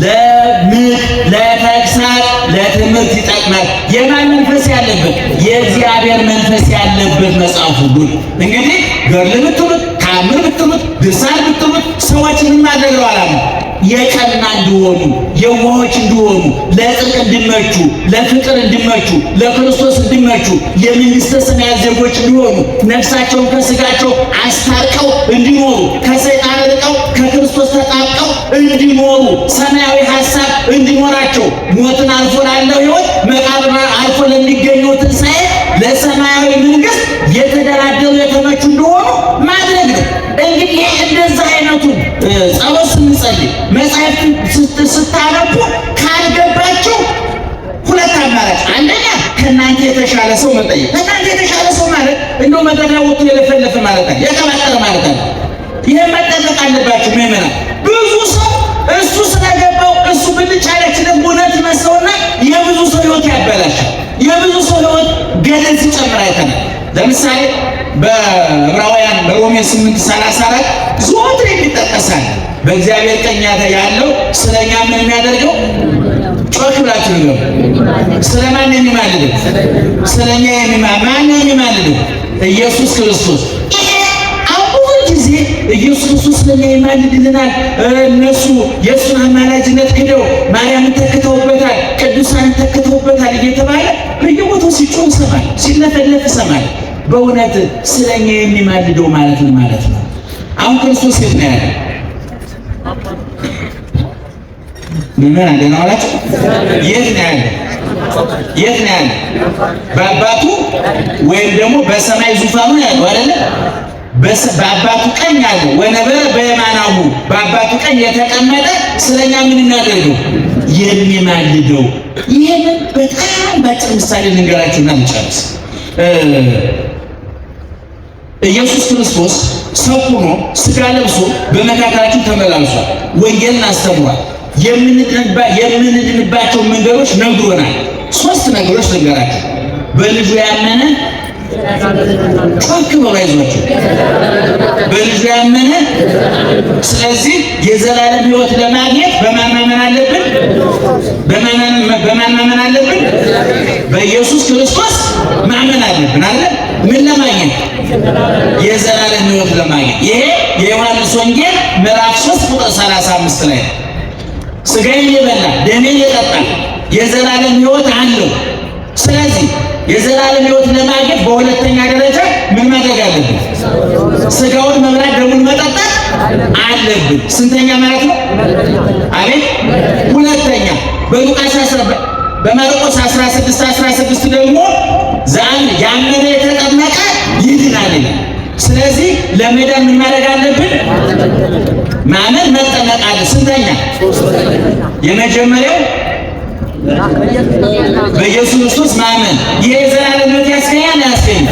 ለምክር፣ ለተግሳጽ፣ ለትምህርት ይጠቅማል። የማን መንፈስ ያለበት? የእግዚአብሔር መንፈስ ያለበት መጽሐፍ ሁሉ። እንግዲህ ገድል ብትሉት፣ ተአምር ብትሉት፣ ድርሳን ብትሉት ሰዎችን ማድረግ ነው ዓላማው። የቀና እንዲሆኑ፣ የዋሆች እንዲሆኑ፣ ለጽድቅ እንዲመቹ፣ ለፍቅር እንዲመቹ፣ ለክርስቶስ እንዲመቹ፣ የመንግሥተ ሰማያት ዜጎች እንዲሆኑ፣ ነፍሳቸውን ከሥጋቸው አስታርቀው እንዲኖሩ፣ ከሰይጣን ርቀው ከክርስቶስ ተጣብቀው እንዲኖሩ፣ ሰማያዊ ሐሳብ እንዲኖራቸው፣ ሞትን አልፎ ላለው ሕይወት፣ መቃብርን አልፎ ለሚገኘው ትንሣኤ፣ ለሰማያዊ መንግሥት የተደራደሩ የተመቹ እንዲሆኑ ማድረግ ነው። እንግዲህ እንደዛ አይነቱን ጸሎት ስንጸልይ መጽሐፍትን ስታነቡ ካልገባችሁ ሁለት አማራጭ፣ አንደኛ ከእናንተ የተሻለ ሰው መጠየቅ። ከእናንተ የተሻለ ሰው ማለት እንደው መጠሪያ ወጥቶ የለፈለፈ ማለት ነው፣ የቀባጠረ ማለት ነው። ይሄ መጠበቅ አለባችሁ ምዕመናን። ብዙ ሰው እሱ ስለገባው እሱ ብልጭ ያለችለት እውነት መስለውና የብዙ ሰው ሕይወት ያበላሻል። የብዙ ሰው ሕይወት ገደል ሲጨምር አይተናል። ለምሳሌ በዕብራውያን በሮሜ 8:34 ዘወትር የሚጠቀሳል በእግዚአብሔር ቀኝ ያለው ስለኛ ምን የሚያደርገው? ጮክ ብላችሁ ነው። ስለማን የሚማልደው? ስለኛ ማን የሚማልደው? ኢየሱስ ክርስቶስ። አሁን ጊዜ ኢየሱስ ክርስቶስ ስለኛ ይማልድልናል። እነሱ የእሱን አማላጅነት ክደው ማርያምን ተክተውበታል፣ ቅዱሳንን ተክተውበታል እየተባለ በየቦታው ሲጮህ ሰማል፣ ሲለፈለፍ ሰማል። በእውነት ስለኛ የሚማልደው ማለት ነው ማለት ነው። አሁን ክርስቶስ የት ነው ያለው? ምን አደና አላችሁ? የት ነው ያለው? የት ነው ያለው? በአባቱ ወይም ደግሞ በሰማይ ዙፋኑ ያለው አይደለ? በአባቱ ቀኝ ያለው ወነበረ በየማናሁ በአባቱ ቀኝ የተቀመጠ ስለኛ ምን እናደርገው? የሚማልደው። ይሄንን በጣም ባጭር ምሳሌ ልንገራችሁና እንጨርስ። ኢየሱስ ክርስቶስ ሰው ሆኖ ሥጋ ለብሶ በመካከላችን ተመላልሷል። ወንጌልን አስተምሯል። የምንድንባቸው መንገዶች ነግሮናል። 3 ነገሮች ልንገራችሁ። በልጁ ያመነ ጮክ ብሎ አይዟችሁ፣ በልጁ ያመነ። ስለዚህ የዘላለም ሕይወት ለማግኘት በማን ማመን አለብን? በማን ማመን አለብን? በኢየሱስ ክርስቶስ ማመን አለብን አለ። ምን ለማግኘት? የዘላለም ሕይወት ለማግኘት። ይሄ የዮሐንስ ወንጌል ምዕራፍ 3 ቁጥር 35 ላይ ነው። ሥጋዬን የበላ ደሜን የጠጣ የዘላለም ሕይወት አለው። ስለዚህ የዘላለም ሕይወት ለማግኘት በሁለተኛ ደረጃ ምን ማድረግ አለብን? ሥጋውን መብላት ደሙን መጠጣት አለብን። ስንተኛ ማለት ነው? አቤት ሁለተኛ። በማርቆስ 16:16 ደግሞ ያመነ የተጠመቀ ይድናል። ስለዚህ ለመዳን ምን ማድረግ አለብን? ማመን መጠመቅ አለ። ስንተኛ? የመጀመሪያው በኢየሱስ ክርስቶስ ማመን። ይሄ የዘላለም ሕይወት ያስገኛል አያስገኝም?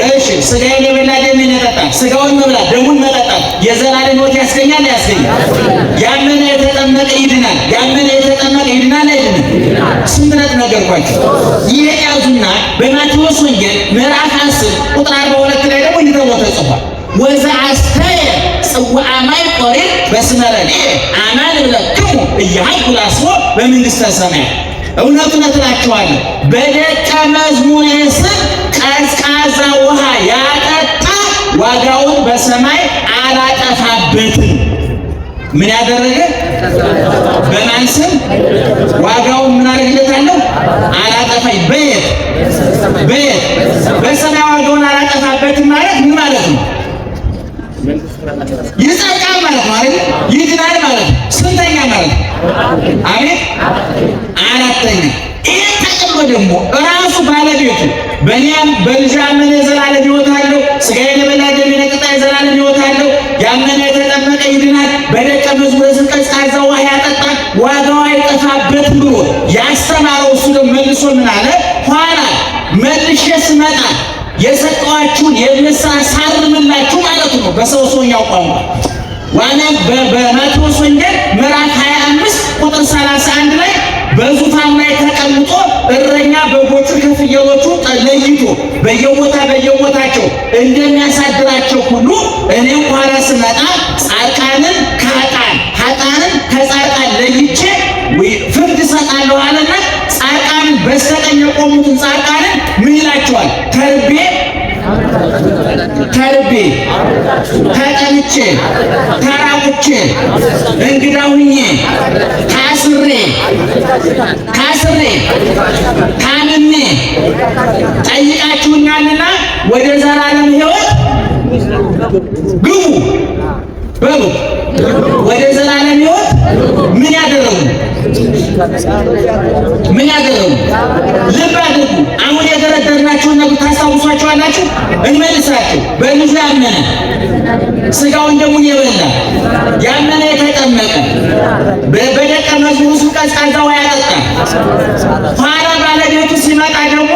እሺ፣ ስጋዬን የበላ ደሜን የጠጣ ስጋውን መብላት ደሙን መጠጣት የዘላለም ሕይወት ያስገኛል አያስገኝም? ያመነ የተጠመቀ ይድናል። ያመነ የተጠመቀ ይድናል አይድንም? ስንት ነጥብ ነገርኳችሁ። ይሄ ያዙና በማቴዎስ ወንጌል ምዕራፍ 10 ቁጥር 42 ላይ ደግሞ እንዲህ ተብሎ ተጽፏል። ወዘአስተየ ጽዋዐ ማይ ቆሬ በስመ ረድኤ አማን እብለክሙ ኢያሃኩ ላስቦ በመንግሥተ ሰማያት። እውነቱን እላችኋለሁ በደቀ መዝሙሬ ስም ቀዝቃዛ ውሃ ያጠጣ ዋጋውን በሰማይ አላጠፋበትም። ምን ያደረገ? በማን ስም? ዋጋውን ምን አደርግለታለሁ? አላጠፋኝ። በየት በሰማይ ዋጋውን አላጠፋበትም ማለት ምን ማለት ነው? ይጸድቃል ማለት ነው አይደል? ይድናል ማለት ነው። ስንተኛ ማለት ነው? አቤት አራተኛ። ይሄን ተቀብሎ ደግሞ ራሱ ባለቤቱ በእኔም በልጅ ያመነ የዘላለም ሕይወት አለው፣ ሥጋዬን የበላ ደሜን የጠጣ የዘላለም ሕይወት አለው፣ ያመነ የተጠመቀ ይድናል፣ በደቀ መዝሙሬ ስም ቀዝቃዛ ውሃ ያጠጣ ዋጋው አይጠፋበትም ብሎ ያስተማረው እሱ ደግሞ መልሶ ምን አለ? ኋላ መልሼ ስመጣ የሰጠኋችሁን የምስራ ሳርምላችሁ ማለት ነው በሰው ሰውኛው ቋንቋ። ዋና በማቴዎስ ወንጌል ምዕራፍ 25 ቁጥር 31 ላይ በዙፋን ላይ ተቀምጦ እረኛ በጎቹ ከፍየሎቹ ለይቶ በየቦታቸው እንደሚያሳድራቸው ሁሉ እኔም ኋላ ስመጣ ጻድቃንን ከኃጥአንን ከጻድቃን ለይቼ ፍርድ እሰጣለሁ አለና ጻድቃንን በስተቀኝ የቆሙትን ጻድቃንን ምን ይላቸዋል? ተርቤ ተጠምቼ ተራቁቼ እንግዳ ሁኜ ታስሬ ታምሜ ጠይቃችሁኛልና ወደ ዘላለም ሕይወት ግቡ በሉ። ወደ ዘላለም ሕይወት ምን ያደረጉ? ልብ አድርጉ። አሁን የደረደርናቸውን ነገር ታስታውሷቸዋላችሁ? እንመልሳቸው። በልጁ ያመነ ሥጋውን ደሙን የበላ ያመነ የተጠመቀ በደቀ መዝሙሩ ስም ቀዝቃዛ ውሃ ያጠጣ ኋላ ባለቤቱ ሲመጣ ደግሞ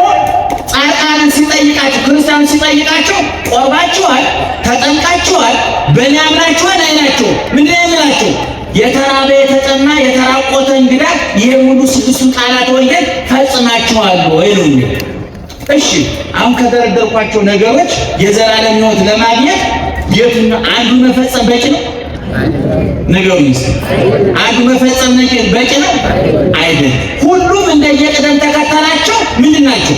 ጻድቃንን ሲጠይቃቸው ክርስቲያኑ ሲጠይቃቸው ቆርባችኋል፣ ተጠምቃችኋል፣ በእኔ አምናችኋል አይላቸው። ምንድን ነው የሚላቸው? የተራበ የተጠማ የተራቆተ እንግዳ ይሄን ሁሉ ስድስቱን ቃላት ወንጌል ፈጽማችኋል ወይ ነው። እሺ አሁን ከደረደርኳቸው ነገሮች የዘላለም ሕይወት ለማግኘት የቱን አንዱ መፈጸም በቂ ነው? ነገሩን አንዱ መፈጸም በቂ ነው አይደል? ሁሉም እንደየቅደም ተከተላቸው ምንድን ናቸው?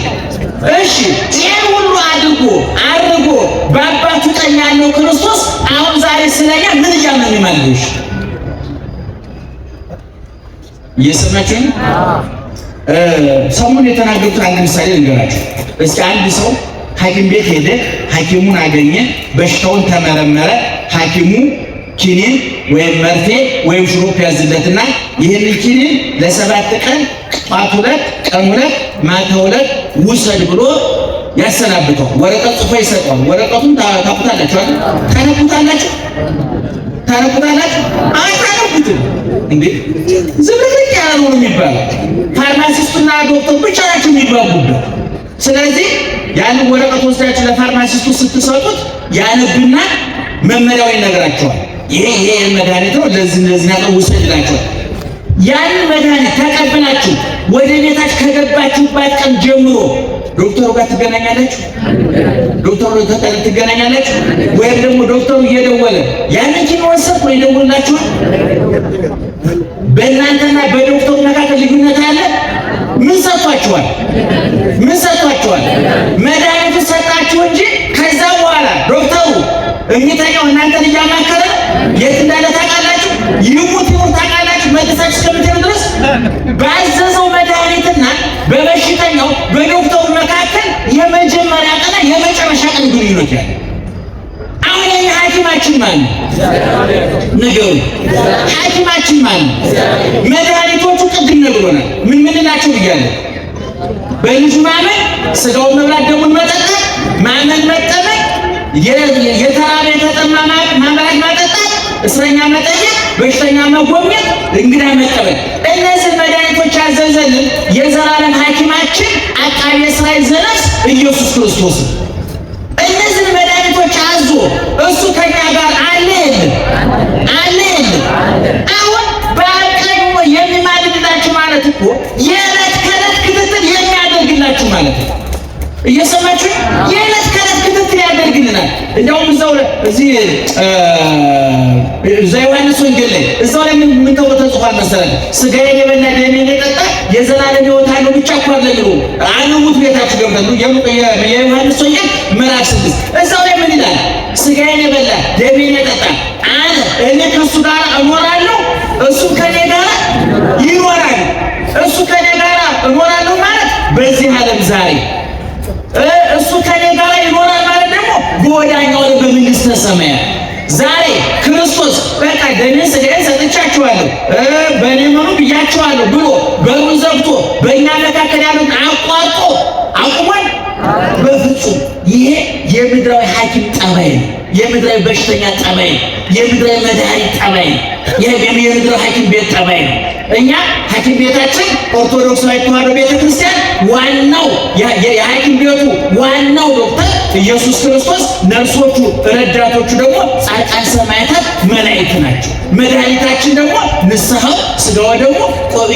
እሺ ይሄን ሁሉ አድርጎ በአባቱ ቀኝ ያለው ክርስቶስ አሁን ዛሬ ስለኛ ምን እያመን ይማልሽ? እየሰማችሁኝ? ሰሞኑን የተናገሩት አንድ ምሳሌ ልንገራችሁ። እስኪ አንድ ሰው ሐኪም ቤት ሄደ፣ ሐኪሙን አገኘ፣ በሽታውን ተመረመረ። ሐኪሙ ኪኒን ወይም መርፌ ወይም ሽሮፕ ያዝለትና ይህንን ኪኒን ለ7 ቀን ጧት 2 ቀን 2 ማታ 2 ውሰድ ብሎ ያሰናብተው። ወረቀት ጽፎ ይሰጠዋል። ወረቀቱን ታቁታላችሁ አይደል? ታነቁታላችሁ? አታነቁትም እንዴ? ዝብርቅ ያለ ነው የሚባለው። ፋርማሲስቱና ዶክተር ብቻ ናቸው የሚባቡበት። ስለዚህ ያንን ወረቀት ወስዳችሁ ለፋርማሲስቱ ስትሰጡት ያነብና መመሪያው ይነግራቸዋል። ይሄ መድኃኒት ነው፣ ለዚህ ነገር ውሰድ ይላቸዋል። ያንን መድኃኒት ተቀብላችሁ ወደ ቤታችሁ ከገባችሁባት ቀን ጀምሮ ዶክተሩ ጋር ትገናኛላችሁ። ወይም ደግሞ ዶክተሩ እየደወለ ያንን ኪኒ ወሰድኩ ነው ይደውልላችኋል። በእናንተና በዶክተሩ መካከል ልዩነት አለ? ምን ሰጥቷችኋል? መድኃኒቱ ሰጣችሁ እንጂ ከዛ በኋላ ዶክተሩ እሚተኛው እናንተን እያማከረ የት እንዳለ ታውቃላችሁ? ይሙት ታውቃላችሁ? መልሳችሁ እስከምትሄዱ ድረስ ባዘዘው መድኃኒትና በበሽተኛው በዶክተሩ መካከል የመጀመሪያ ቀን የመጨረሻ ቀን ግንኙነት ያለ። አሁን ሐኪማችን ማን ነው? ነገሩ ሐኪማችን ማን ነው? መድኃኒቶቹ ቅድም ነግሮናል። ምን ናቸው ብያለሁ? በልጁ ማመን፣ ሥጋውን መብላት፣ ደሙን መጠጣት፣ ማመን፣ መጠመቅ፣ የተራበ የተጠማ ማብላት፣ ማጠጣት፣ እስረኛ መጠየቅ፣ በሽተኛ መጎብኘት፣ እንግዳ መቀበል። እነዚህ መድኃኒቶች ያዘዘልን የዘላለም ሐኪማችን አቃቤ ሥራይ ዘነፍስ ኢየሱስ ክርስቶስ። እነዚህ መድኃኒቶች አዞ እሱ ከኛ ጋር አለ የለም? አለ የለም? አሁን በአቀኝ የሚማልድላችሁ ማለት እኮ የዕለት ከዕለት ክትትል የሚያደርግላችሁ ማለት ነው። እየሰማችሁ የዕለት ከዕለት ክትትል ያደርግልናል። እንደውም እዛ ዮሐንስ ወንጌል ላይ እዛው ላይ ምን ተብሎ ተጽፏል መሰላችሁ? ሥጋዬን የበላ ደሜን የጠጣ የዘላለም ሕይወት አለው ብቻ እኮ አይደለም። አንሙት ቤታችሁ ገብተን የዮሐንስ ወንጌል ምዕራፍ 6 እዛው ላይ ምን ይላል? ሥጋዬን የበላ ደሜን የጠጣ አለ እኔ ከእሱ ጋር እኖራለሁ እሱ ከኔ ጋር ይኖራል። እሱ ከኔ ጋር እኖራለሁ ማለት በዚህ ዓለም ዛሬ እሱ ከኔ ጋር ይኖራል ማለት ደግሞ በወዲያኛው ዓለም በመንግሥተ ሰማያት ዛሬ ክርስቶስ በቃ ደሜን ሥጋዬን ሰጥቻችኋለሁ በእኔ መኑ ብያችኋለሁ ብሎ በሩን ዘግቶ በእኛ መካከል ያሉትን አቋርጦ አቁሟል? በፍጹም። ይሄ የምድራዊ ሐኪም ጠባይ ነው። የምድራዊ በሽተኛ ጠባይ ነው። የምድራዊ መድኃኒት ጠባይ ነው። የምድራዊ ሐኪም ቤት ጠባይ ነው። እኛ ሐኪም ቤታችን ኦርቶዶክሳዊ ተዋሕዶ ቤተክርስቲያን ዋናው የሐኪም ቤቱ ዋናው ዶክተር ኢየሱስ ክርስቶስ፣ ነርሶቹ ረዳቶቹ ደግሞ ጻድቃን ሰማዕታት መላእክት ናቸው። መድኃኒታችን ደግሞ ንስሐው ሥጋው ደግሞ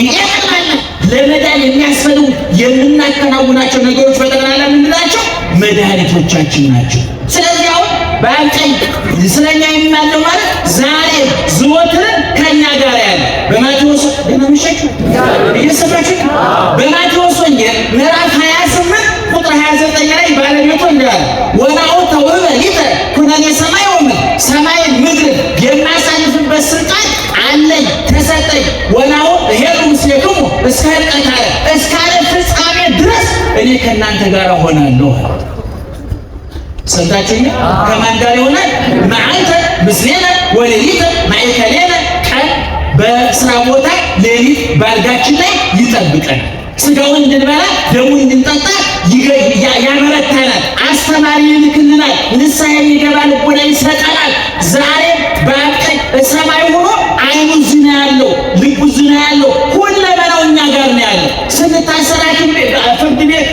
ይቀጥላል። ለመዳን የሚያስፈልጉ የምናከናውናቸው ነገሮች በጠቅላላ ምንድን ናቸው? መድኃኒቶቻችን ናቸው። ስለዚህ አሁን በአንቀኝ ስለኛ የሚማለው ማለት ዛሬ ዘወትርን ከኛ ጋር ያለ በማቴዎስ ደመምሸችሁ እየሰማችሁ በማቴዎስ ወንጌል ምዕራፍ 28 ቁጥር 29 ላይ ባለቤቱ እንዳለ ወናሁ ተውበ ሊተ ኩነኔ ሰማይ ወምድር ሰማይን ምድርን የማሳልፍበት ስልጣን አለኝ ተሰጠኝ። ወናሁ እሄዱ ምስሌክሙ እስከ ዕርቀተ ዓለም እስከ ዓለም ፍጻሜ ድረስ እኔ ከእናንተ ጋር ሆናለሁ። ሰምታችሁኝ? ከማን ጋር ይሆናል? መዓልተ ምስሌነ ወሌሊተ ማእከሌነ። ቀን በስራ ቦታ፣ ሌሊት ባልጋችን ላይ ይጠብቀናል። ሥጋውን እንድንበላ ደሙን እንድንጠጣ ያበረታናል። አስተማሪ ይልክልናል። ንስሐ የሚገባ ልቦና ይሰጠናል። ዛሬ በአቀኝ ሰማይ ሆኖ አይኑ ዝና ያለው ልቡ ዝና ያለው ሁለመናው እኛ ጋር ነው ያለው። ስንታሰር ሐኪም ቤት፣ ፍርድ ቤት፣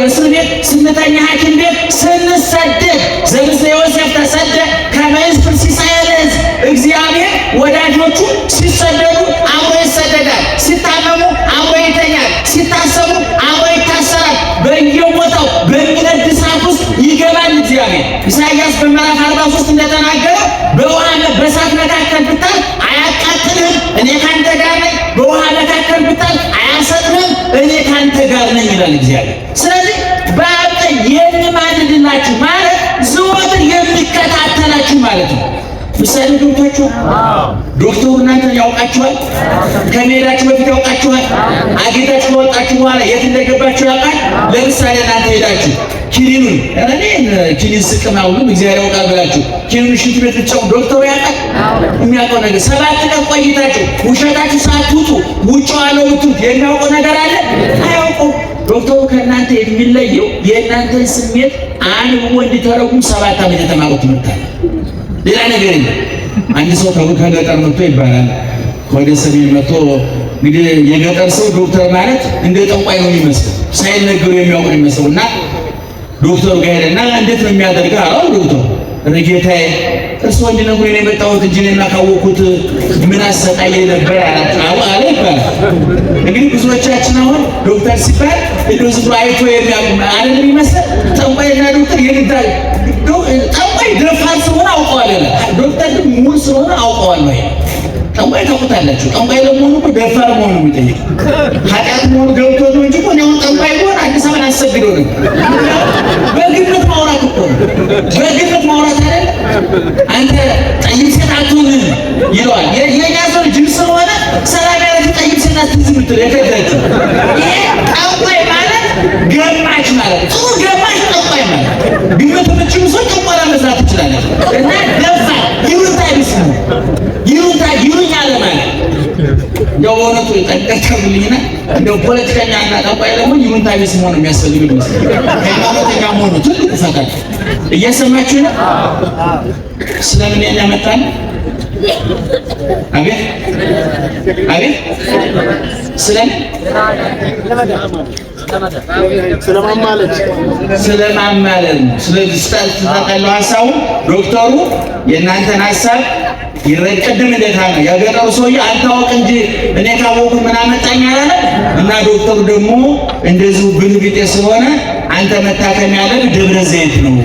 እስር ቤት፣ ስንተኛ ሐኪም ቤት፣ ስንሰደድ ዘምስለ ዮሴፍ ተሰደ ከመይስፍር ሲሳየ ለሕዝብ እግዚአብሔር ወዳጆቹ ሲሰደዱ አብሮ ይሰደዳል። ሲታመሙ አብሮ ይተኛል። ሲታሰሩ አብሮ ይታሰራል። በየቦታው በሚነድ እሳት ውስጥ ይገባል እግዚአብሔር። ኢሳይያስ በምዕራፍ 43 እንደተናገረው በእሳት መካከል ብታልፍ አያቃጥልህም፣ እኔ ካንተ ጋር ነኝ። በውሃ መካከል ብታልፍ አያሰጥምህም፣ እኔ ካንተ ጋር ነኝ ይላል እግዚአብሔር። ስለዚህ በአቀኝ የሚማልድላችሁ ማለት ዘወትር የሚከታተላችሁ ማለት ነው። ምሳሌ ገብቷችሁ ዶክተሩ እናንተን ያውቃችኋል። ከመሄዳችሁ በፊት ያውቃችኋል። አጌታችሁ ከወጣችሁ በኋላ የት እንደገባችሁ ያውቃል። ለምሳሌ እናንተ ሄዳችሁ ኪኒኑን ኪኒን ስቅም ሁሉም እግዚአብሔር ያውቃል ብላችሁ ኪኒኑን ሽንት ቤት ብቻው ዶክተሩ ያውቃል። የሚያውቀው ነገር 7 ቀን ቆይታችሁ ውሸታችሁ ሳትውጡ ውጭ አለው ብትሉት የሚያውቀው ነገር አለ? አያውቀው። ዶክተሩ ከእናንተ የሚለየው የእናንተን ስሜት አንብቦ እንዲተረጉም 7 ዓመት የተማረው ትምህርት አለ። ሌላ ነገር የለም። አንድ ሰው ከገጠር መጥቶ ይባላል ወደ ሰሜን መጥቶ እንግዲህ የገጠር ሰው ዶክተር ማለት እንደ ጠንቋይ ነው የሚመስለው፣ ሳይነገሩ የሚያውቅ ነው የሚመስለው። እና ዶክተሩ ጋር ሄደና እንዴት ነው የሚያደርገው አለው። ዶክተሩ ጌታዬ እርሱ እንዲነግሩኝ ነው የመጣሁት እንጂ እኔማ ካወቅሁት ምን አሰቃየኝ ነበር አለ ይባላል። እንግዲህ ብዙዎቻችን አሁን ዶክተር ሲባል እንደው ዝም ብሎ አይቶ የሚያውቅ አይደለም ይመስል ጠንቋይና ዶክተር የሚባል ጠንቋይ ደፋር ስለሆነ አውቀዋለሁ፣ ዶክተር ግን ሙሉ ስለሆነ አውቀዋለሁ። ጠንቋይ ታውቁታላችሁ። ጠንቋይ ለመሆኑ እኮ ደፋር መሆኑ የሚጠይቅ ኃጢአት መሆኑ ገብቶ ነው እንጂ እኮ አሁን ጠንቋይ ቢሆን አዲስ አበባን አሰግደው ነው። በግምት ማውራት እኮ ነው። በግምት ማውራት አይደል? አንተ ጠይብ ሴት አትሁን ይለዋል። የኛ ሰው ጅል ስለሆነ ሰላም ያለች ጠይብ ሴት አትዝም ብትል የከደች። ይሄ ጠንቋይ ማለት ገማች ማለት ጥሩ ገማች ጠንቋይ ማለት ግምት የምትችሉ ሰው ጥቆላ መስራት ትችላላችሁ። እና በእውነቱ ጠንቀቀልኝና እንደው ፖለቲከኛ እና ጠንቋይ ለመሆን ይሁንታ ቢስ መሆን የሚያስፈልግ ይመስላል። ሃይማኖተኛ መሆኑ ትልቅ ፈቃድ። እየሰማችሁ ነው? ስለምን ያመጣል? አቤት አቤት ስለማማለል ስለዚህ ታውቃለህ ሐሳቡ ዶክተሩ የእናንተን ሐሳብ ይረቀድም እንደታነ ያገጠሩ ሰውዬ አልታወቅ እንጂ እኔ ካወቁ ምን አመጣኝ አላለ እና ዶክተሩ ደግሞ እንደዚሁ ብልብጤ ስለሆነ አንተ መታከም ያለህ ደብረ ዘይት ነው።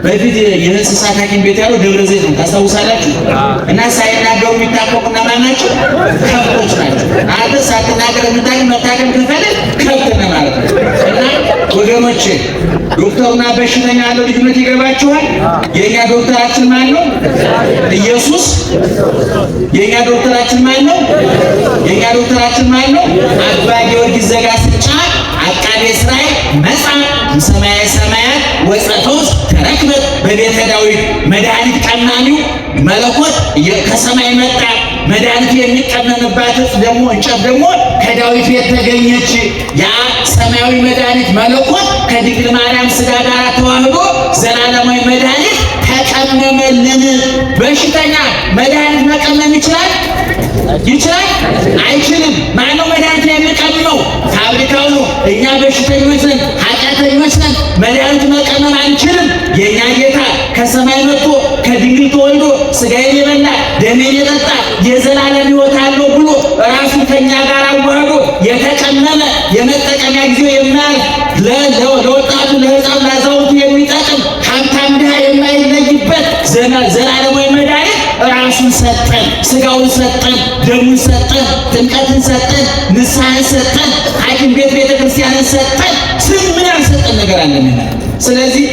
በፊት የእንስሳት ሐኪም ቤት ያለው ደብረ ዘይት ነው ታስታውሳላችሁ? እና ሳይናገሩ የሚታወቁና ማናቸው ከብቶች ናቸው። አንተ ሳትናገር መታከም ከፈለግ ከብት ነህ ማለት ነው። እና ወገኖቼ ዶክተሩና በሽተኛ ያለው ልዩነት ይገባችኋል? የኛ ዶክተራችን ማን ነው? ኢየሱስ። የኛ ዶክተራችን ማን ነው? የኛ ዶክተራችን ማን ነው? አባ ጊዮርጊስ ዘጋስጫ አቃቤ ሥራይ መጻ ሰማያዊ ሰማያት ወጸቶስ ተረክበት በቤተ ዳዊት መድኃኒት ቀማሚው መለኮት ከሰማይ መጣ። መድኃኒት የሚቀመምባት ደግሞ እንጨት ደግሞ ከዳዊት ቤት ተገኘች። ያ ሰማያዊ መድኃኒት መለኮት ከድንግል ማርያም ሥጋ ጋር ተዋህዶ ዘላለማዊ መድኃኒት ተቀመመልን። በሽተኛ መድኃኒት መቀመም ይችላል? ይችላል? አይችልም። ማነው መድኃኒት የሚቀምመው? ፋብሪካው ነው። እኛ በሽተኞች ነን፣ ኃጢአተኞች ነን። መድኃኒት መቀመም አንችልም። የእኛ ጌታ ከሰማይ መጥቶ ከድንግል ተወልዶ ሥጋዬን የበላ ደሜን የጠጣ የዘላለም ሕይወት አለው ብሎ ራሱ ከኛ ጋር አዋህዶ የተቀመመ የመጠቀሚያ ጊዜው የማያልፍ ለወጣቱ ለሕፃኑ ለአዛውንቱ የሚጠቅም ሀብታም ድሃ የማይለይበት ዘላለማዊ መድኃኒት ራሱን ሰጠን፣ ሥጋውን ሰጠን፣ ደሙን ሰጠን፣ ጥምቀትን ሰጠን፣ ንስሐን ሰጠን፣ ሐኪም ቤት ቤተ ክርስቲያንን ሰጠን። ምን ያልሰጠን ነገር አለን? ስለዚህ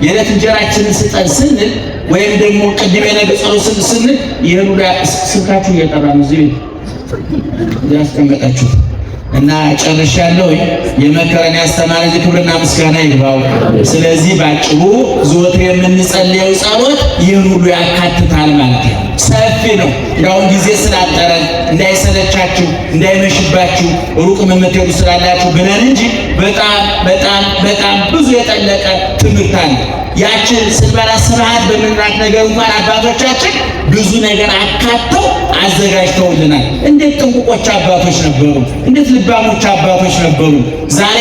የዕለት እንጀራችንን ስጠን ስንል ወይም ደግሞ ቅድም የነገ ጸሎት ስንል ይሄን ሁሉ ስልካችሁ እየጠራ ነው እዚህ ያስቀመጣችሁ እና ጨርሻለሁ። የመከረን ያስተማረ ክብርና ምስጋና ይግባው። ስለዚህ ባጭሩ ዘወትር የምንጸልየው ጸሎት ይህን ሁሉ ያካትታል ማለት ነው። ሰፊ ነው። ያው ጊዜ ስላጠረን እንዳይሰለቻችሁ እንዳይመሽባችሁ ሩቅም የምትሄዱ ስላላችሁ ብለን እንጂ በጣም በጣም በጣም ብዙ የጠለቀ ትምህርት አለ። ያችን ስንበላ ስብሐት በምንላት ነገር እንኳን አባቶቻችን ብዙ ነገር አካተው አዘጋጅተውልናል። እንዴት ጥንቁቆች አባቶች ነበሩ! እንዴት ልባሞች አባቶች ነበሩ! ዛሬ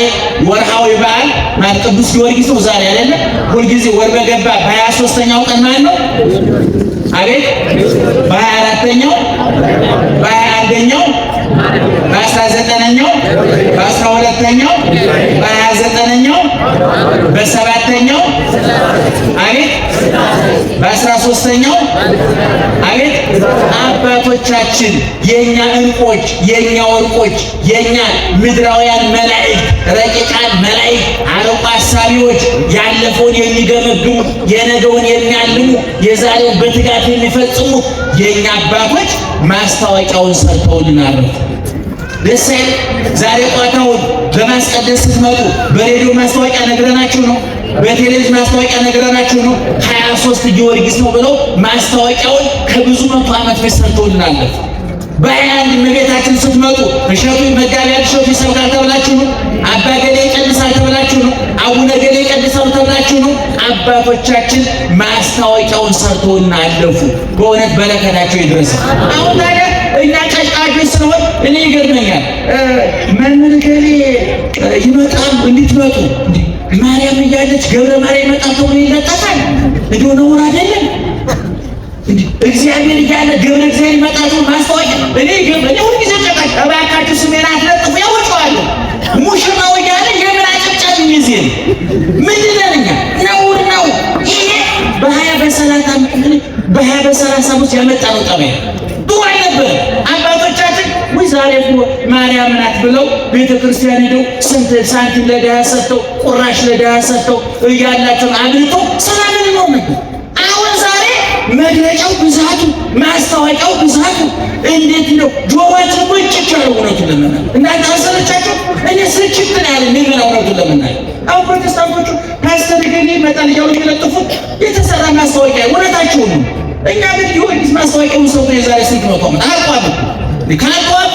ወርሃዊ በዓል ማለት ቅዱስ ጊዮርጊስ ነው ዛሬ አይደለ? ሁልጊዜ ወር በገባ በ23ኛው ቀን ማለት ነው። አቤት በ24ኛው በ21ኛው በ19ኛው በ12ኛው በ29ኛው በ7ኛው አቤት በ13ኛው አቤት አባቶቻችን የኛ እንቆች የኛ ወርቆች የኛ ምድራውያን መላእክት ረቂቃን መላእክት አርቆ አሳቢዎች ያለፈውን የሚገመግሙ የነገውን የሚያልሙ የዛሬውን በትጋት የሚፈጽሙ የኛ አባቶች ማስታወቂያውን ሰርተውልናል። ደስ አይል? ዛሬ ቋታውን በማስቀደስ ስትመጡ በሬዲዮ ማስታወቂያ ነግረናችሁ ነው፣ በቴሌቪዥን ማስታወቂያ ነግረናችሁ ነው። 23 ጊዮርጊስ ነው ብለው ማስታወቂያውን ከብዙ መቶ ዓመት በፊት ሰርተውልናል። በ21 እመቤታችን ስትመጡ እሸቱ መጋቢያ እሸቱ ይሰብካል ተብላችሁ ነው። አባ ገሌ ይቀድሳል ተብላችሁ ነው። አቡነ ገሌ ይቀድሳሉ ተብላችሁ ነው። አባቶቻችን ማስታወቂያውን ሰርተውልና አለፉ። በእውነት በረከታቸው ይድረስ። አሁን ታዲያ እኛ ቀጭቃጮች ስለሆን እኔ ይገርመኛል። መምህር ገሌ ይመጣል እንድትመጡ ማርያም እያለች ገብረ ማርያም ይመጣል ተብሎ ይለጠፋል። እንደው ነውር አይደለም? እግዚአብሔር እያለ ገብረ እግዚአብሔር ይመጣል ማስታወቂያ እኔ ሁልጊዜ ጨቃጭ እባካችሁ ስሜን አትለጥፉ ያወጣዋለሁ። ሙሽራው እያለ የምን አጨብጫቢ ጊዜ ምንድን ነው? እኛ ነውር ነው ይሄ። በሀያ በሰላሳ ውስጥ ያመጣነው ጠባይ ጥሩ አልነበረ። አባቶቻችን ወይ ዛሬ እኮ ማርያም ናት ብለው ቤተ ክርስቲያን ሄደው ስንት ሳንቲም ለድሃ ሰጥተው ቁራሽ ለድሃ ሰጥተው እያላቸውን አብልተው ሰላም ነው ነበር። አሁን ዛሬ መግለጫው ብዛቱ ማስታወቂያው ብዛቱ እንዴት ነው? ጆሮአችን ወጭች ያለው እውነቱን ለመናገር እናንተ አሰለቻችሁ። እኔ ስልችት ነው ያለ ምን እውነቱን ለመናገር አሁን ፕሮቴስታንቶቹ ፓስተር ገሌ ይመጣል እያሉ የሚለጥፉት የተሰራ ማስታወቂያ እውነታቸውን ነው። እኛ ግን ጊዮርጊስ ማስታወቂያውን ሰው የዛሬ ስንት መቶ ዓመት አልቋል ካልቋል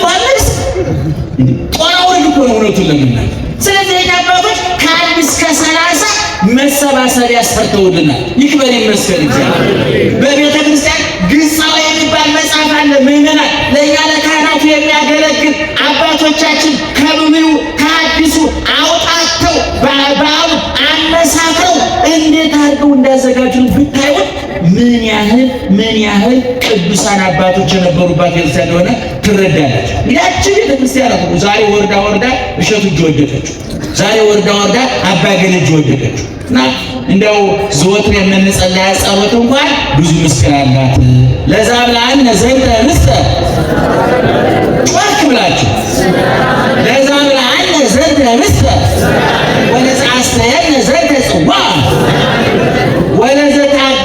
ጦራውን እኮ ነው እውነቱን ለምናል። ስለዚህ የኛ አባቶች ከ1 እስከ 30 መሰባሰቢያ ሰርተውልናል። ይክበር ይመስገን እግዚአብሔር። በቤተ ክርስቲያን ግሳው የሚባል መጽሐፍ አለ። ምዕመናን ለእኛ ለካህናቱ የሚያገለግል አባቶቻችን ከብሉዩ ከአዲሱ አውጣተው በአብ አመሳክረው እንዴት አድርገው እንዳዘጋጁን ብታዩት ምን ያህል ቅዱሳን አባቶች የነበሩባት ቤተክርስቲያን እንደሆነ ትረዳለች። ያቺ ቤተክርስቲያን ነው ዛሬ ወርዳ እሸቱ እጅ ወደቀችው። ዛሬ ወርዳ አባ ገሌ እጅ ወደቀችው። እና እንደው ዘወትር የምንጸልያ ጸሎት እንኳን ብዙ ምስጢር አላት። ለዛ ብላን ዘንተ ምስተ ጮክ ብላችሁ ለዛ ብላን ዘንተ ምስተ ወለዛ አስተየን ዘንተ ጽዋ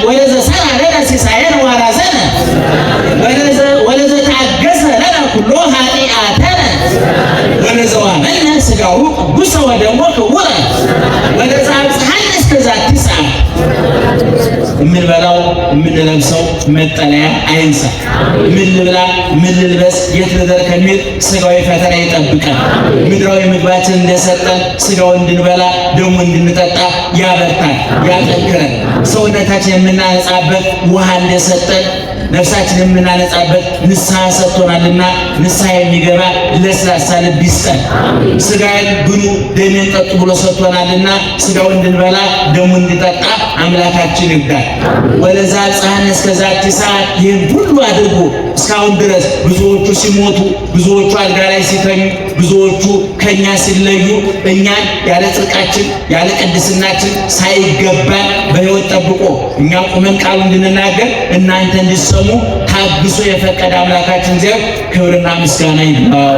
ወለዘ ሰራ ለነ ሲሳየነ ወራዘነ ወለዘ ታገሰ ለነ ኩሎ ኃጢአተነ ወለዘ ዋመነ ሥጋሁ ቅዱሰ ወደሙ ክቡረ ወለዘ አብጽሐነ እስከ ዛቲ ሰዓት። የምንበላው የምንለብሰው መጠለያ አይንሳ። ምን ልብላ ምን ልልበስ የት ልደር ከሚል ሥጋዊ ፈተና ይጠብቀን። ምድራዊ ምግባችን እንደሰጠን ሥጋው እንድንበላ ደሙ እንድንጠጣ ያበርታል ያጠንክረን። ሰውነታችን የምናነጻበት ውሃ እንደሰጠን ነፍሳችን የምናነጻበት ንስሐ ሰጥቶናልና ንስሐ የሚገባ ለስላሳ ልብ ይስጠን። ሥጋዬን ብሉ ደሜን ጠጡ ብሎ ሰጥቶናልና ሥጋው እንድንበላ ደሙ እንድንጠጣ አምላካችን ይርዳል። ወለዛ አብጽሐነ እስከ ዛቲ ሰዓት ይህን ሁሉ አድርጎ እስካሁን ድረስ ብዙዎቹ ሲሞቱ፣ ብዙዎቹ አልጋ ላይ ሲተኙ፣ ብዙዎቹ ከኛ ሲለዩ እኛን ያለ ጽድቃችን ያለ ቅድስናችን ሳይገባን በሕይወት ጠብቆ እኛ ቁመን ቃሉ እንድንናገር እናንተ እንድትሰሙ ታግሶ የፈቀደ አምላካችን እግዚአብሔር ክብርና ምስጋና ይግባው።